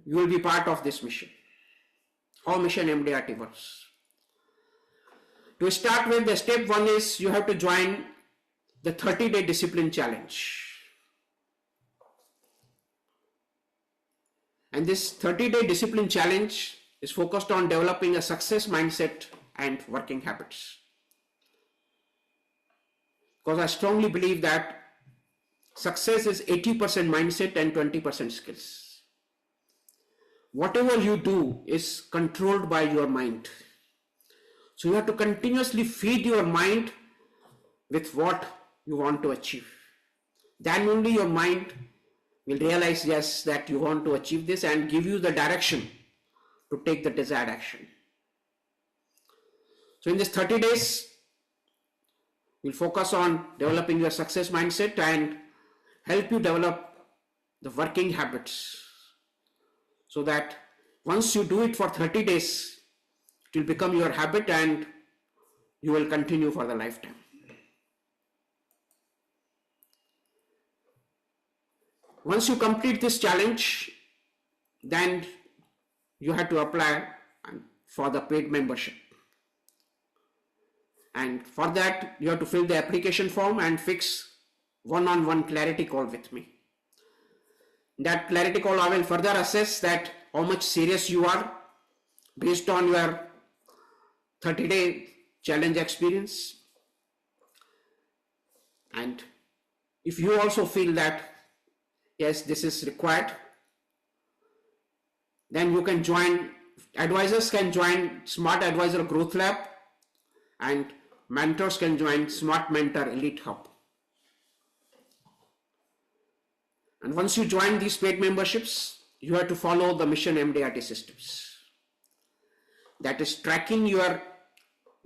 you will be part of this mission, how Mission MDRT works. To start with, the step 1 is you have to join the 30-day discipline challenge. And this 30-day discipline challenge is focused on developing a success mindset and working habits. Because I strongly believe that success is 80% mindset and 20% skills. Whatever you do is controlled by your mind. So you have to continuously feed your mind with what you want to achieve. Then only your mind will realize, yes, that you want to achieve this, and give you the direction to take the desired action. So in this 30 days, we'll focus on developing your success mindset and help you develop the working habits, so that once you do it for 30 days, it will become your habit and you will continue for the lifetime. Once you complete this challenge, then you have to apply for the paid membership. And for that, you have to fill the application form and fix one-on-one clarity call with me. That clarity call, I will further assess that how much serious you are based on your 30-day challenge experience. And if you also feel that, yes, this is required, then you can join, advisors can join Smart Advisor Growth Lab, and mentors can join Smart Mentor Elite Hub. And once you join these paid memberships, you have to follow the Mission MDRT systems. That is tracking your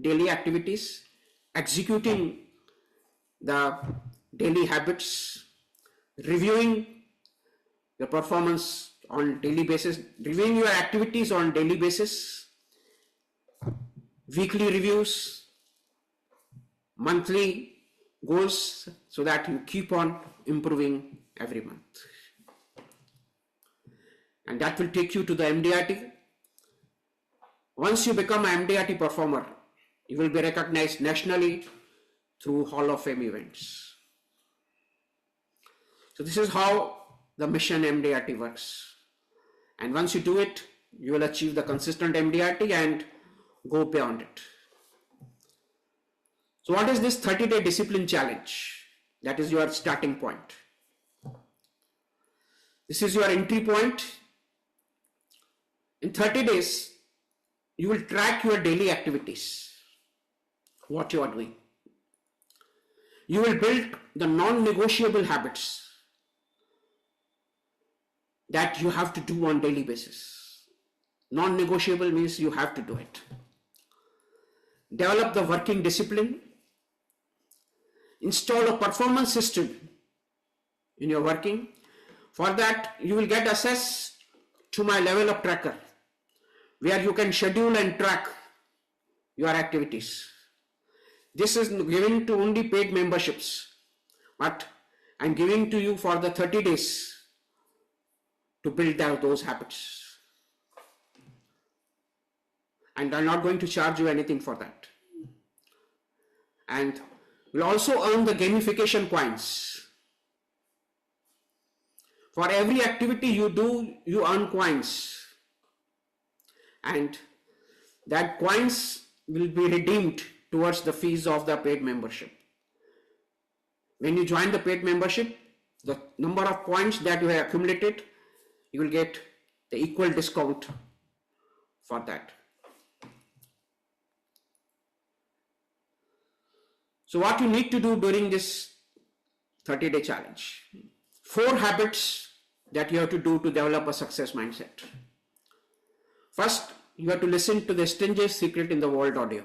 daily activities, executing the daily habits, reviewing your performance on daily basis, reviewing your activities on daily basis, weekly reviews, monthly goals, so that you keep on improving every month. And that will take you to the MDRT. Once you become an MDRT performer, you will be recognized nationally through Hall of Fame events. So this is how the Mission MDRT works. And once you do it, you will achieve the consistent MDRT and go beyond it. So what is this 30-day discipline challenge? That is your starting point. This is your entry point. In 30 days, you will track your daily activities, what you are doing. You will build the non-negotiable habits that you have to do on daily basis. Non-negotiable means you have to do it. Develop the working discipline. Install a performance system in your working. For that, you will get access to my level up tracker, where you can schedule and track your activities. This is given to only paid memberships, but I'm giving to you for the 30 days to build out those habits. and I'm not going to charge you anything for that. And we'll also earn the gamification coins. For every activity you do, you earn coins, and that coins will be redeemed towards the fees of the paid membership. When you join the paid membership, the number of points that you have accumulated, you will get the equal discount for that. So what you need to do during this 30-day challenge: 4 habits that you have to do to develop a success mindset. First, you have to listen to the Strangest Secret in the World audio.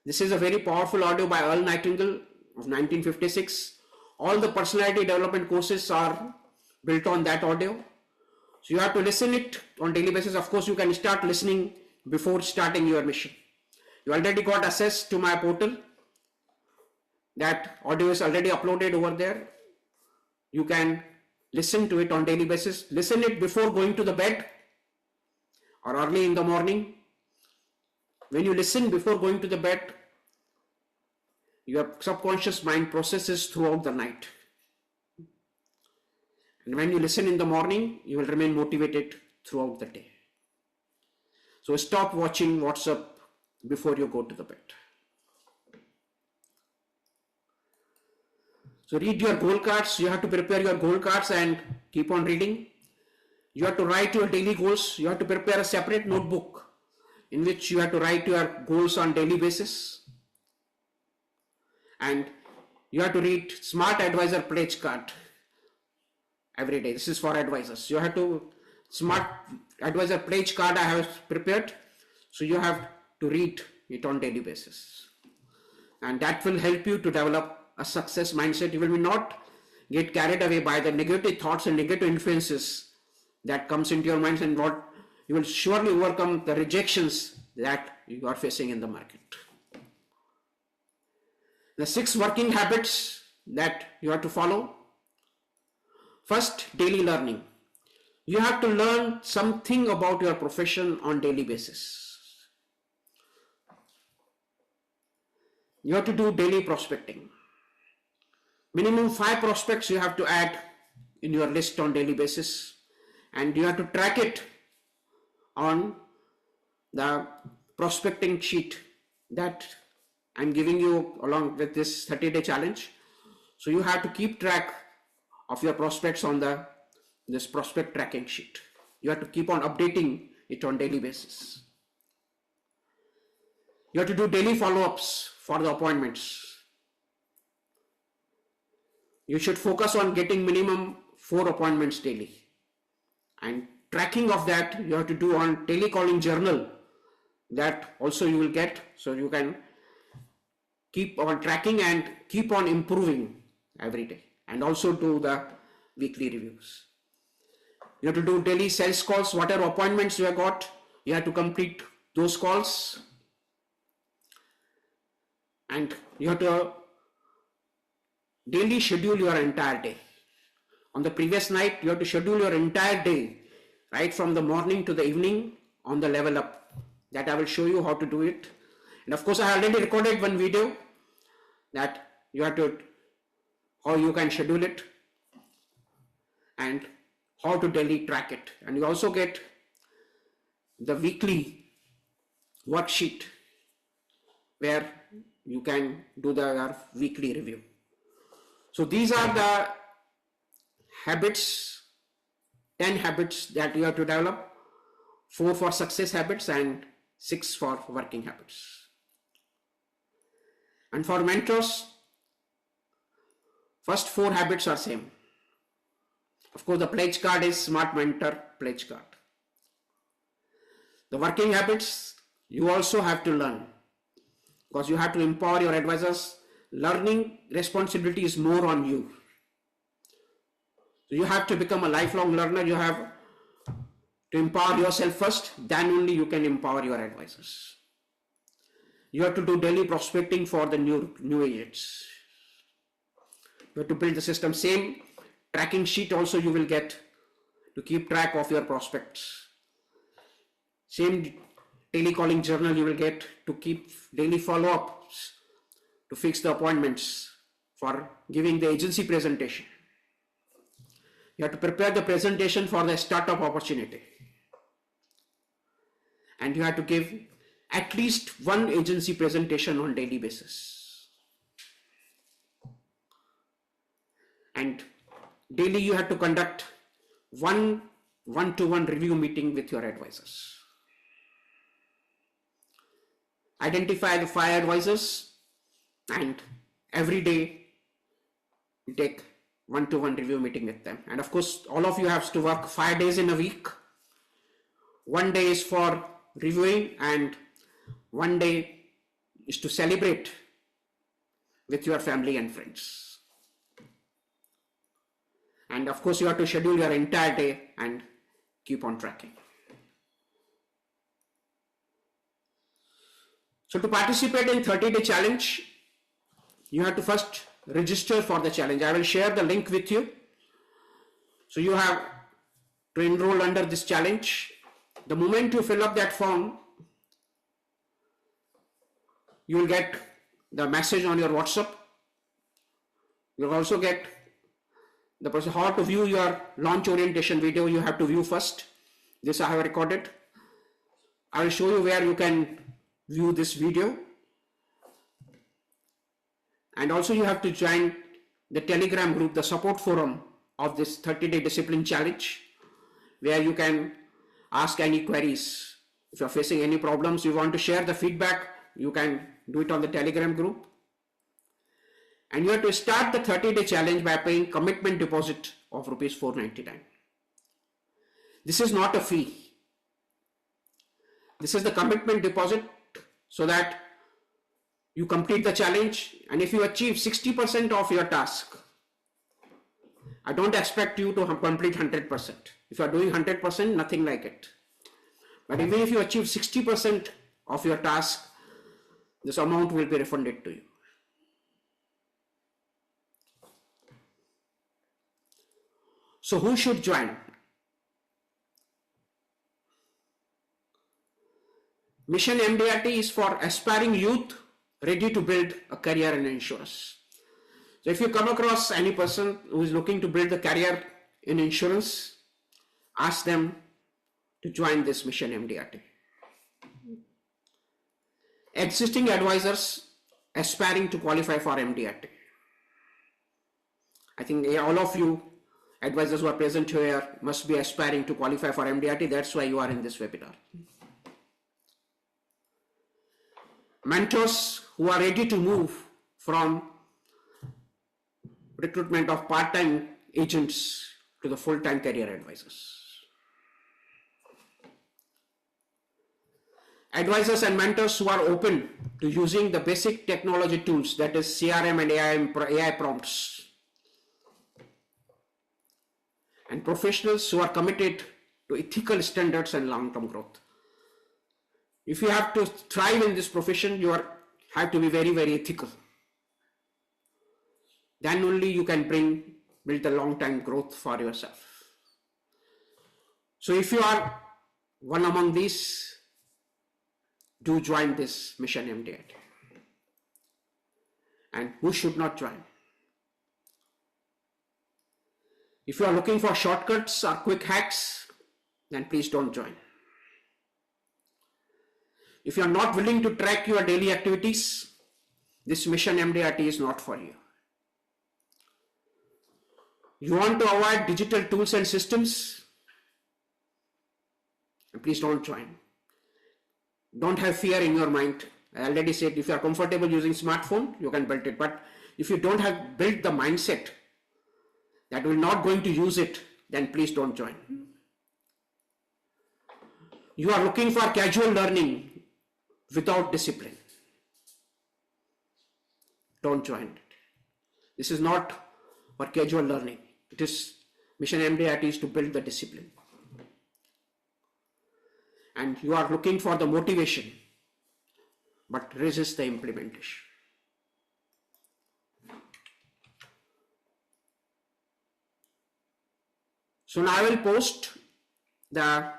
This is a very powerful audio by Earl Nightingale of 1956. All the personality development courses are built on that audio. So you have to listen it on daily basis. Of course, you can start listening before starting your mission. You already got access to my portal. That audio is already uploaded over there. You can listen to it on daily basis. Listen it before going to the bed or early in the morning. When you listen before going to the bed, your subconscious mind processes throughout the night. And when you listen in the morning, you will remain motivated throughout the day. So stop watching WhatsApp before you go to the bed. So read your goal cards. You have to prepare your goal cards and keep on reading. You have to write your daily goals. You have to prepare a separate notebook in which you have to write your goals on daily basis. And you have to read Smart Advisor Pledge Card every day. This is for advisors. You have to, Smart Advisor Pledge Card I have prepared. So you have to read it on daily basis. And that will help you to develop a success mindset. You will not get carried away by the negative thoughts and negative influences that comes into your mind, and what you will surely overcome the rejections that you are facing in the market. The 6 working habits that you have to follow. First, daily learning. You have to learn something about your profession on daily basis. You have to do daily prospecting. Minimum 5 prospects you have to add in your list on daily basis, and you have to track it on the prospecting sheet that I'm giving you along with this 30-day challenge. So you have to keep track of your prospects on this prospect tracking sheet. You have to keep on updating it on daily basis. You have to do daily follow-ups for the appointments. You should focus on getting minimum 4 appointments daily, and tracking of that you have to do on telecalling journal. That also you will get, so you can keep on tracking and keep on improving every day, and also do the weekly reviews. You have to do daily sales calls. Whatever appointments you have got, you have to complete those calls, and you have to daily schedule your entire day. On the previous night, you have to schedule your entire day, right from the morning to the evening, on the level up. That I will show you how to do it. And of course, I already recorded one video that you have to, how you can schedule it and how to daily track it. And you also get the weekly worksheet where you can do the weekly review. So these are the habits, 10 habits that you have to develop, 4 for success habits and 6 for working habits. And for mentors, first 4 habits are same. Of course, the pledge card is Smart Mentor Pledge Card. The working habits you also have to learn, because you have to empower your advisors. Learning responsibility is more on you. So you have to become a lifelong learner. You have to empower yourself first, then only you can empower your advisors. You have to do daily prospecting for the new agents. You have to build the system. Same tracking sheet also you will get to keep track of your prospects. Same telecalling journal you will get to keep daily follow-ups, to fix the appointments for giving the agency presentation. You have to prepare the presentation for the startup opportunity. And you have to give at least one agency presentation on daily basis. And daily you have to conduct one-to-one review meeting with your advisors. Identify the 5 advisors and every day you take one-to-one review meeting with them. And of course, all of you have to work 5 days in a week. 1 day is for reviewing and 1 day is to celebrate with your family and friends. And of course, you have to schedule your entire day and keep on tracking. So to participate in 30-day challenge, you have to first register for the challenge. I will share the link with you. So you have to enroll under this challenge. The moment you fill up that form, you will get the message on your WhatsApp. You will also get the process how to view your launch orientation video. You have to view first. This I have recorded. I will show you where you can view this video. And also you have to join the Telegram group, the support forum of this 30-day discipline challenge, where you can ask any queries. If you're facing any problems, you want to share the feedback, you can do it on the Telegram group. And you have to start the 30-day challenge by paying commitment deposit of rupees 499. This is not a fee. This is the commitment deposit so that you complete the challenge, and if you achieve 60% of your task, I don't expect you to complete 100%. If you are doing 100%, nothing like it. But even if you achieve 60% of your task, this amount will be refunded to you. So who should join? Mission MDRT is for aspiring youth ready to build a career in insurance. So if you come across any person who is looking to build a career in insurance, ask them to join this Mission MDRT. Existing advisors aspiring to qualify for MDRT. I think all of you advisors who are present here must be aspiring to qualify for MDRT. That's why you are in this webinar. Mentors who are ready to move from recruitment of part-time agents to the full-time career advisors. Advisors and mentors who are open to using the basic technology tools, that is CRM and AI prompts. And professionals who are committed to ethical standards and long-term growth. If you have to thrive in this profession, you have to be very, very ethical. Then only you can build the long-term growth for yourself. So if you are one among these, do join this Mission MDRT. And who should not join? If you are looking for shortcuts or quick hacks, then please don't join. If you are not willing to track your daily activities, this Mission MDRT is not for you. You want to avoid digital tools and systems, please don't join. Don't have fear in your mind. I already said, if you are comfortable using smartphone, you can build it. But if you don't have built the mindset that we're not going to use it, then please don't join. You are looking for casual learning without discipline. Don't join it. This is not for casual learning. It is Mission MDRT is to build the discipline. And you are looking for the motivation, but resist the implementation. So now I will post the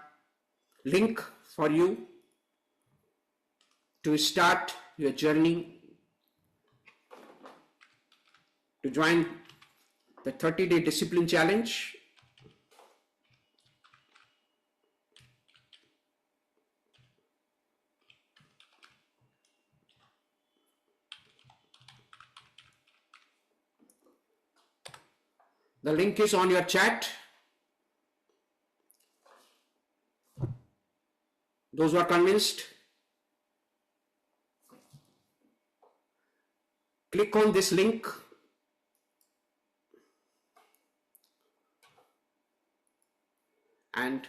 link for you to start your journey to join the 30-day discipline challenge. The link is on your chat. Those who are convinced, click on this link and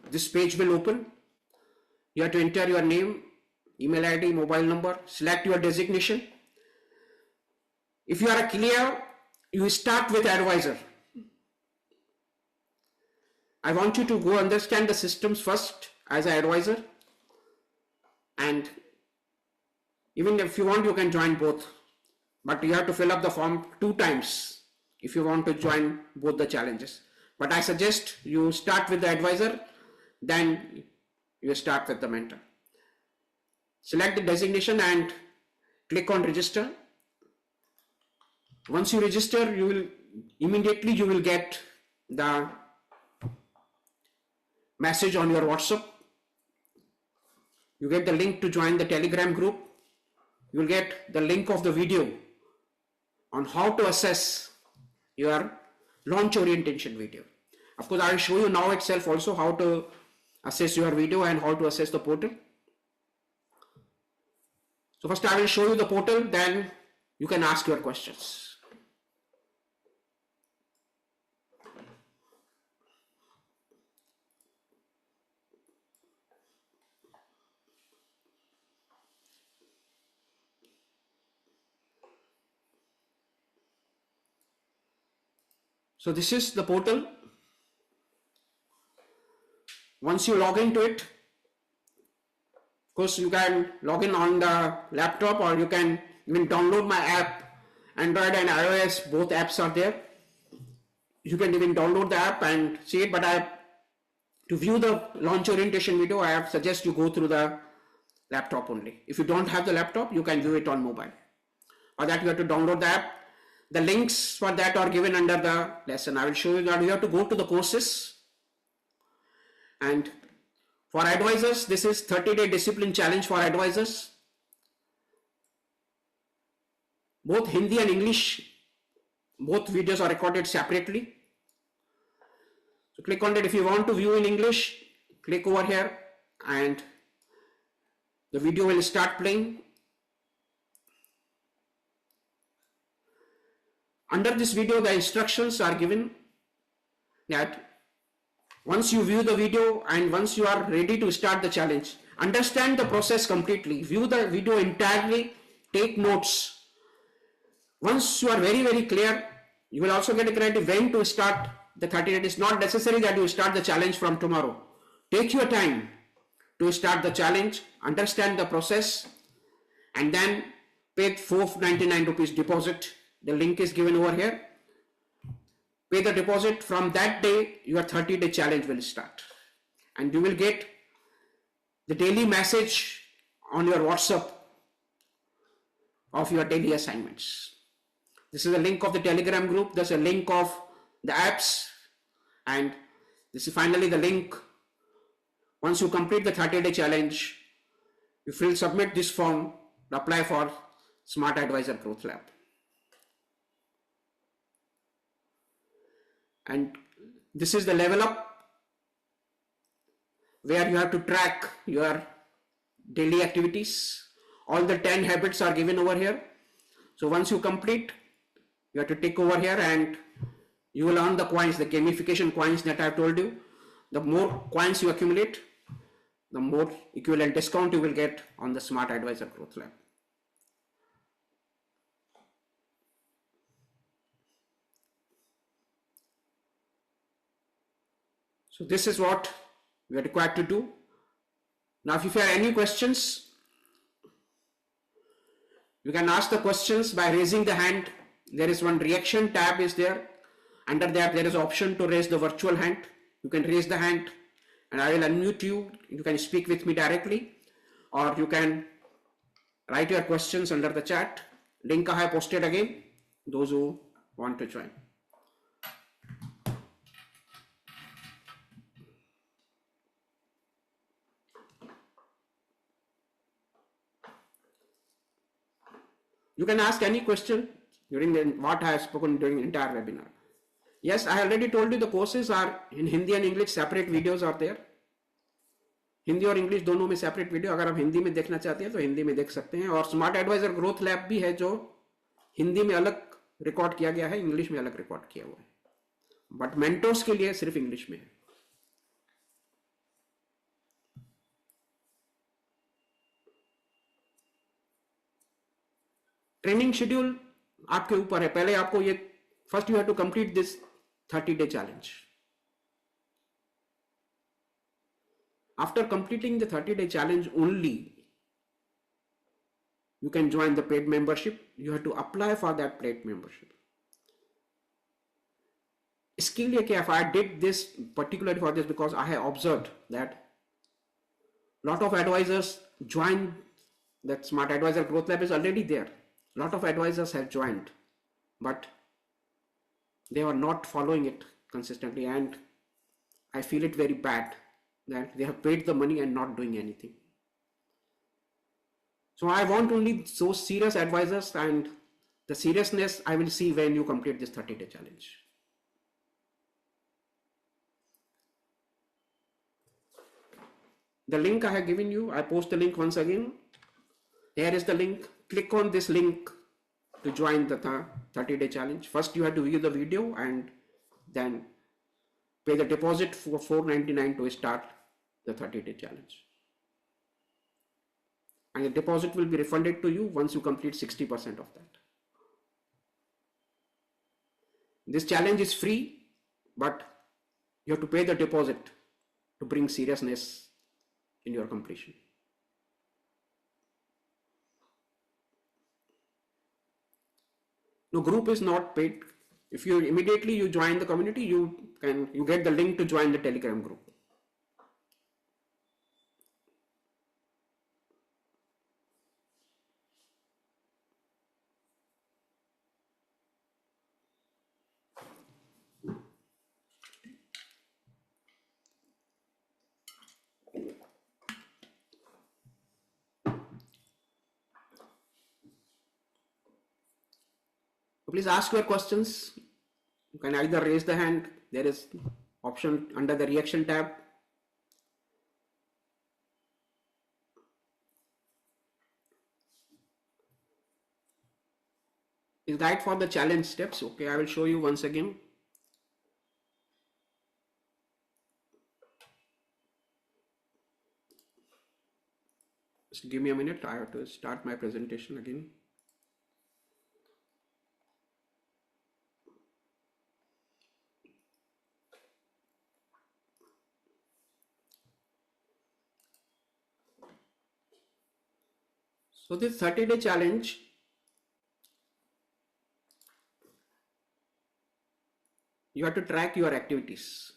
this page will open. You have to enter your name, email ID, mobile number, select your designation. If you are clear, you start with advisor. I want you to go understand the systems first as an advisor, and even if you want, you can join both, but you have to fill up the form 2 times if you want to join both the challenges. But I suggest you start with the advisor, then you start with the mentor. Select the designation and click on register. Once you register, you will get the message on your WhatsApp. You get the link to join the Telegram group. You will get the link of the video on how to assess your launch orientation video. Of course, I will show you now itself also how to assess your video and how to assess the portal. So first I will show you the portal, then you can ask your questions. So this is the portal. Once you log into it, of course you can log in on the laptop, or you can even download my app. Android and iOS, both apps are there. You can even download the app and see it, but to view the launch orientation video, I suggest you go through the laptop only. If you don't have the laptop, you can view it on mobile. Or that you have to download the app. The links for that are given under the lesson. I will show you that you have to go to the courses. And for advisors, this is 30-day discipline challenge for advisors. Both Hindi and English, both videos are recorded separately. So click on that. If you want to view in English, click over here and the video will start playing. Under this video, the instructions are given that once you view the video and once you are ready to start the challenge, understand the process completely, view the video entirely, take notes. Once you are very, very clear, you will also get a clarity when to start the 30 days. It is not necessary that you start the challenge from tomorrow. Take your time to start the challenge, understand the process, and then pay 499 rupees deposit. The link is given over here. Pay the deposit. From that day, your 30-day challenge will start. And you will get the daily message on your WhatsApp of your daily assignments. This is a link of the Telegram group. There's a link of the apps. And this is finally the link. Once you complete the 30-day challenge, you will submit this form to apply for Smart Advisor Growth Lab. And this is the level up where you have to track your daily activities. All the 10 habits are given over here. So once you complete, you have to tick over here and you will earn the coins, the gamification coins that I have told you. The more coins you accumulate, the more equivalent discount you will get on the Smart Advisor Growth Lab. So this is what we are required to do. Now, if you have any questions, you can ask the questions by raising the hand. There is one reaction tab is there. Under that, there is an option to raise the virtual hand. You can raise the hand and I will unmute you. You can speak with me directly. or you can write your questions under the chat. Link I have posted again, those who want to join. You can ask any question during what I have spoken during the entire webinar. Yes, I already told you the courses are in Hindi and English, separate videos are there. Hindi और English दोनों में separate video, अगर आप हिंदी में देखना चाहते हैं तो हिंदी में देख सकते हैं. और स्मार्ट एडवाइजर ग्रोथ लैब भी है जो हिंदी में अलग रिकॉर्ड किया गया है, इंग्लिश में अलग रिकॉर्ड किया हुआ है, बट मेंटोर्स के लिए सिर्फ इंग्लिश में है. ट्रेनिंग शेड्यूल आपके ऊपर है. पहले आपको ये first you have to complete this 30-day challenge. After completing the 30-day challenge only, you can join the paid membership. You have to apply for that paid membership. इसके लिए क्या, if I did this particularly for this because I have observed that lot of advisors join that Smart Advisor Growth Lab is already there. Lot of advisors have joined, but they are not following it consistently, and I feel it very bad that they have paid the money and not doing anything. So I want only those serious advisors, and the seriousness I will see when you complete this 30-day challenge. The link I have given you, I post the link once again. Here is the link. Click on this link to join the 30-day challenge. First you have to view the video and then pay the deposit for $4.99 to start the 30-day challenge. And the deposit will be refunded to you once you complete 60% of that. This challenge is free, but you have to pay the deposit to bring seriousness in your completion. No, group is not paid. If you immediately you join the community, you get the link to join the Telegram group. Please ask your questions. You can either raise the hand. There is option under the reaction tab. Is guide for the challenge steps. Okay, I will show you once again. Just give me a minute. I have to start my presentation again. So this 30-day challenge, you have to track your activities.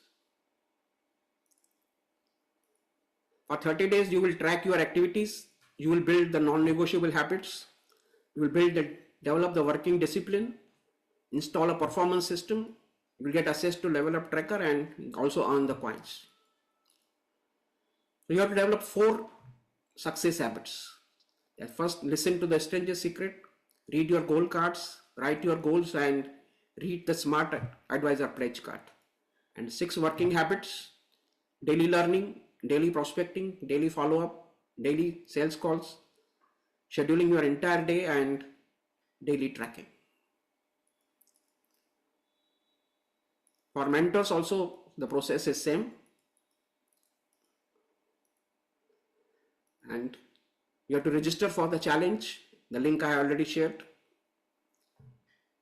For 30 days, you will track your activities. You will build the non-negotiable habits. You will develop the working discipline, install a performance system. You will get access to level up tracker and also earn the coins. So you have to develop 4 success habits. First, listen to the stranger's secret, read your goal cards, write your goals, and read the Smart Advisor pledge card. And 6 working habits: daily learning, daily prospecting, daily follow-up, daily sales calls, scheduling your entire day, and daily tracking. For mentors also, the process is same. And you have to register for the challenge. The link I already shared.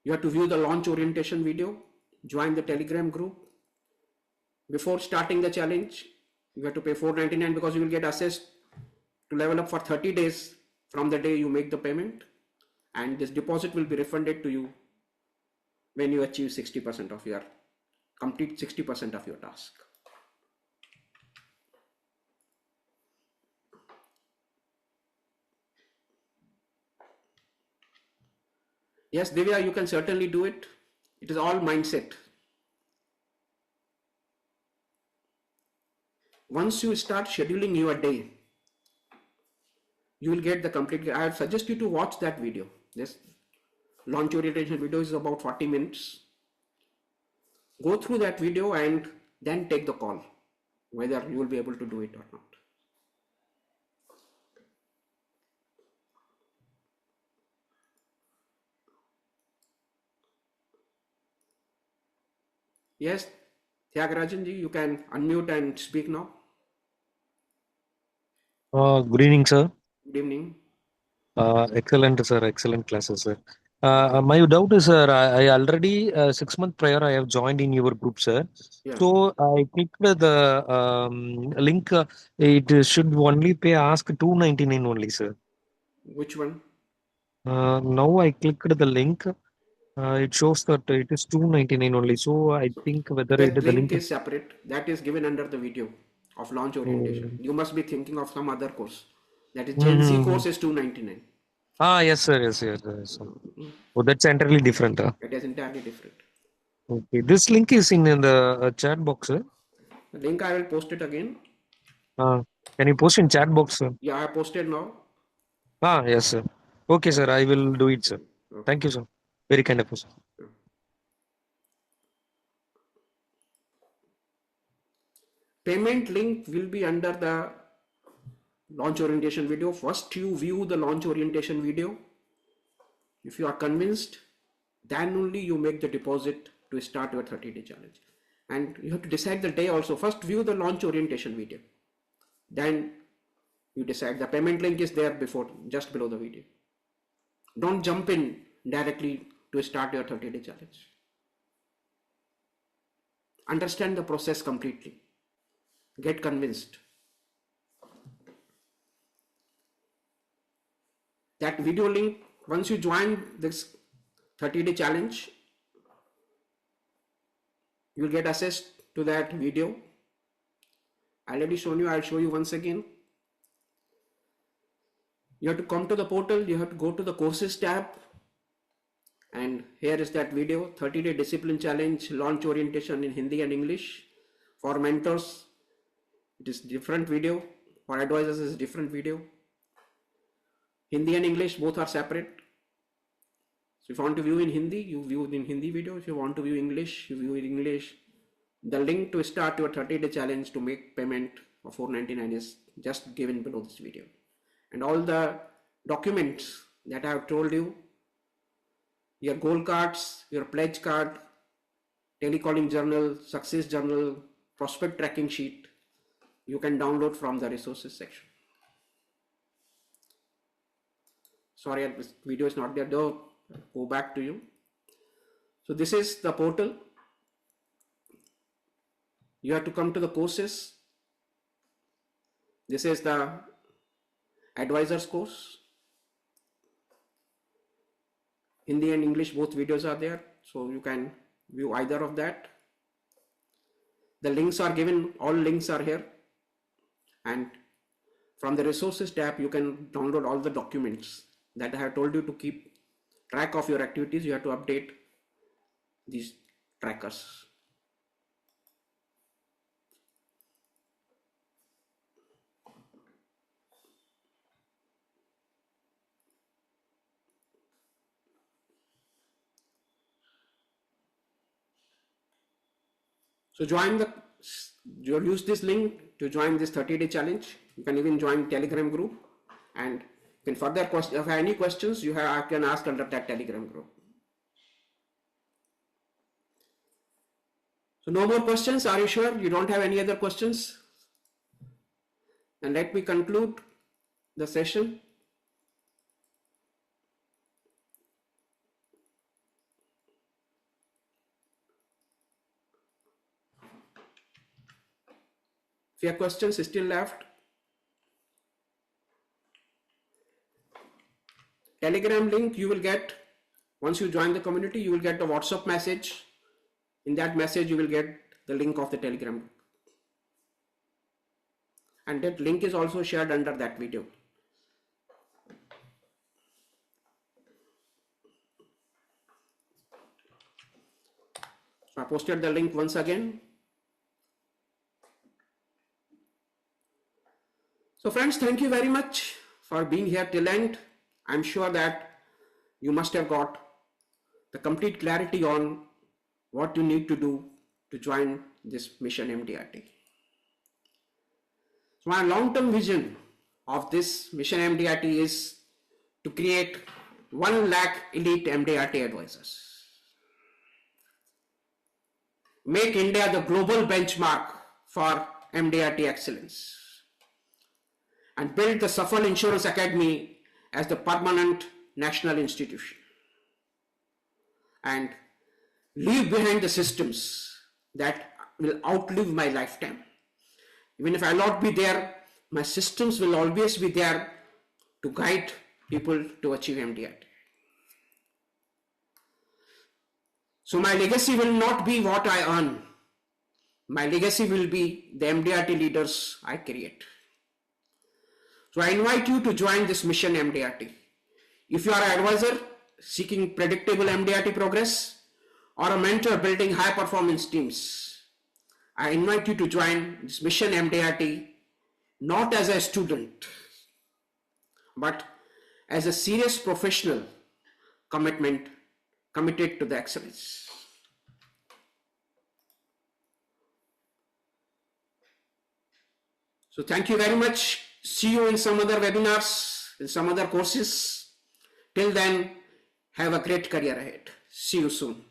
You have to view the launch orientation video, join the Telegram group. Before starting the challenge, you have to pay $4.99 because you will get access to level up for 30 days from the day you make the payment. And this deposit will be refunded to you when you achieve 60% of your, complete 60% of your task. Yes, Divya, you can certainly do it. It is all mindset. Once you start scheduling your day, you will get the complete. I suggest you to watch that video. This launch orientation video is about 40 minutes. Go through that video and then take the call whether you will be able to do it or not. Yes, Tyagarajan ji, you can unmute and speak now. Good evening, sir. Good evening. Excellent, sir. Excellent classes, sir. My doubt is, sir, I already 6 months prior I have joined in your group, sir. Yeah. So I clicked the link. It should only pay ask 299 only, sir. Which one? Now I clicked the link. It shows that it is 299 only. So I think whether That the link link. is separate. That is given under the video of launch orientation. You must be thinking of some other course. That is Gen Z course is 299. Yes, sir. Yes. Oh, that's entirely different. It is entirely different. Okay. This link is in the chat box, sir. The link I will post it again. Can you post in chat box, sir? Yeah, I posted now. Yes, sir. Okay, sir. I will do it, sir. Okay. Thank you, sir. Very kind of you, sir. Payment link will be under the launch orientation video. First, you view the launch orientation video. If you are convinced, then only you make the deposit to start your 30-day challenge. And you have to decide the day also. First, view the launch orientation video. Then you decide. The payment link is there before, just below the video. Don't jump in directly to start your 30-day challenge. Understand the process completely. Get convinced. That video link, once you join this 30-day challenge, you will get access to that video. I already shown you. I'll show you once again. You have to come to the portal. You have to go to the courses tab. And here is that video, 30-day discipline challenge, launch orientation in Hindi and English. For mentors, it is different video. For advisors, it is different video. Hindi and English, both are separate. So if you want to view in Hindi, you view in Hindi video. If you want to view English, you view in English. The link to start your 30-day challenge to make payment of $499 is just given below this video. And all the documents that I have told you, your goal cards, your pledge card, telecalling journal, success journal, prospect tracking sheet, you can download from the resources section. Sorry, this video is not there though. Go back to you. So this is the portal. You have to come to the courses. This is the advisors course. Hindi and English, both videos are there. So you can view either of that. The links are given, all links are here. And from the resources tab, you can download all the documents that I have told you to keep track of your activities. You have to update these trackers. So use this link to join this 30-day challenge. You can even join Telegram group, and you can further if you have any questions, I can ask under that Telegram group. So no more questions. Are you sure you don't have any other questions? And let me conclude the session. If you have questions still left, Telegram link you will get once you join the community. You will get a WhatsApp message. In that message, you will get the link of the Telegram group. And that link is also shared under that video. So I posted the link once again. So friends, thank you very much for being here till end. I'm sure that you must have got the complete clarity on what you need to do to join this mission MDRT. So my long-term vision of this mission MDRT is to create 1 lakh elite MDRT advisors. Make India the global benchmark for MDRT excellence. And build the Safal Insurance Academy as the permanent national institution. And leave behind the systems that will outlive my lifetime. Even if I will not be there, my systems will always be there to guide people to achieve MDRT. So my legacy will not be what I earn. My legacy will be the MDRT leaders I create. So I invite you to join this mission MDRT. If you are an advisor seeking predictable MDRT progress or a mentor building high performance teams, I invite you to join this mission MDRT not as a student, but as a serious professional committed to the excellence. So thank you very much. See you in some other webinars, in some other courses. Till then, have a great career ahead. See you soon.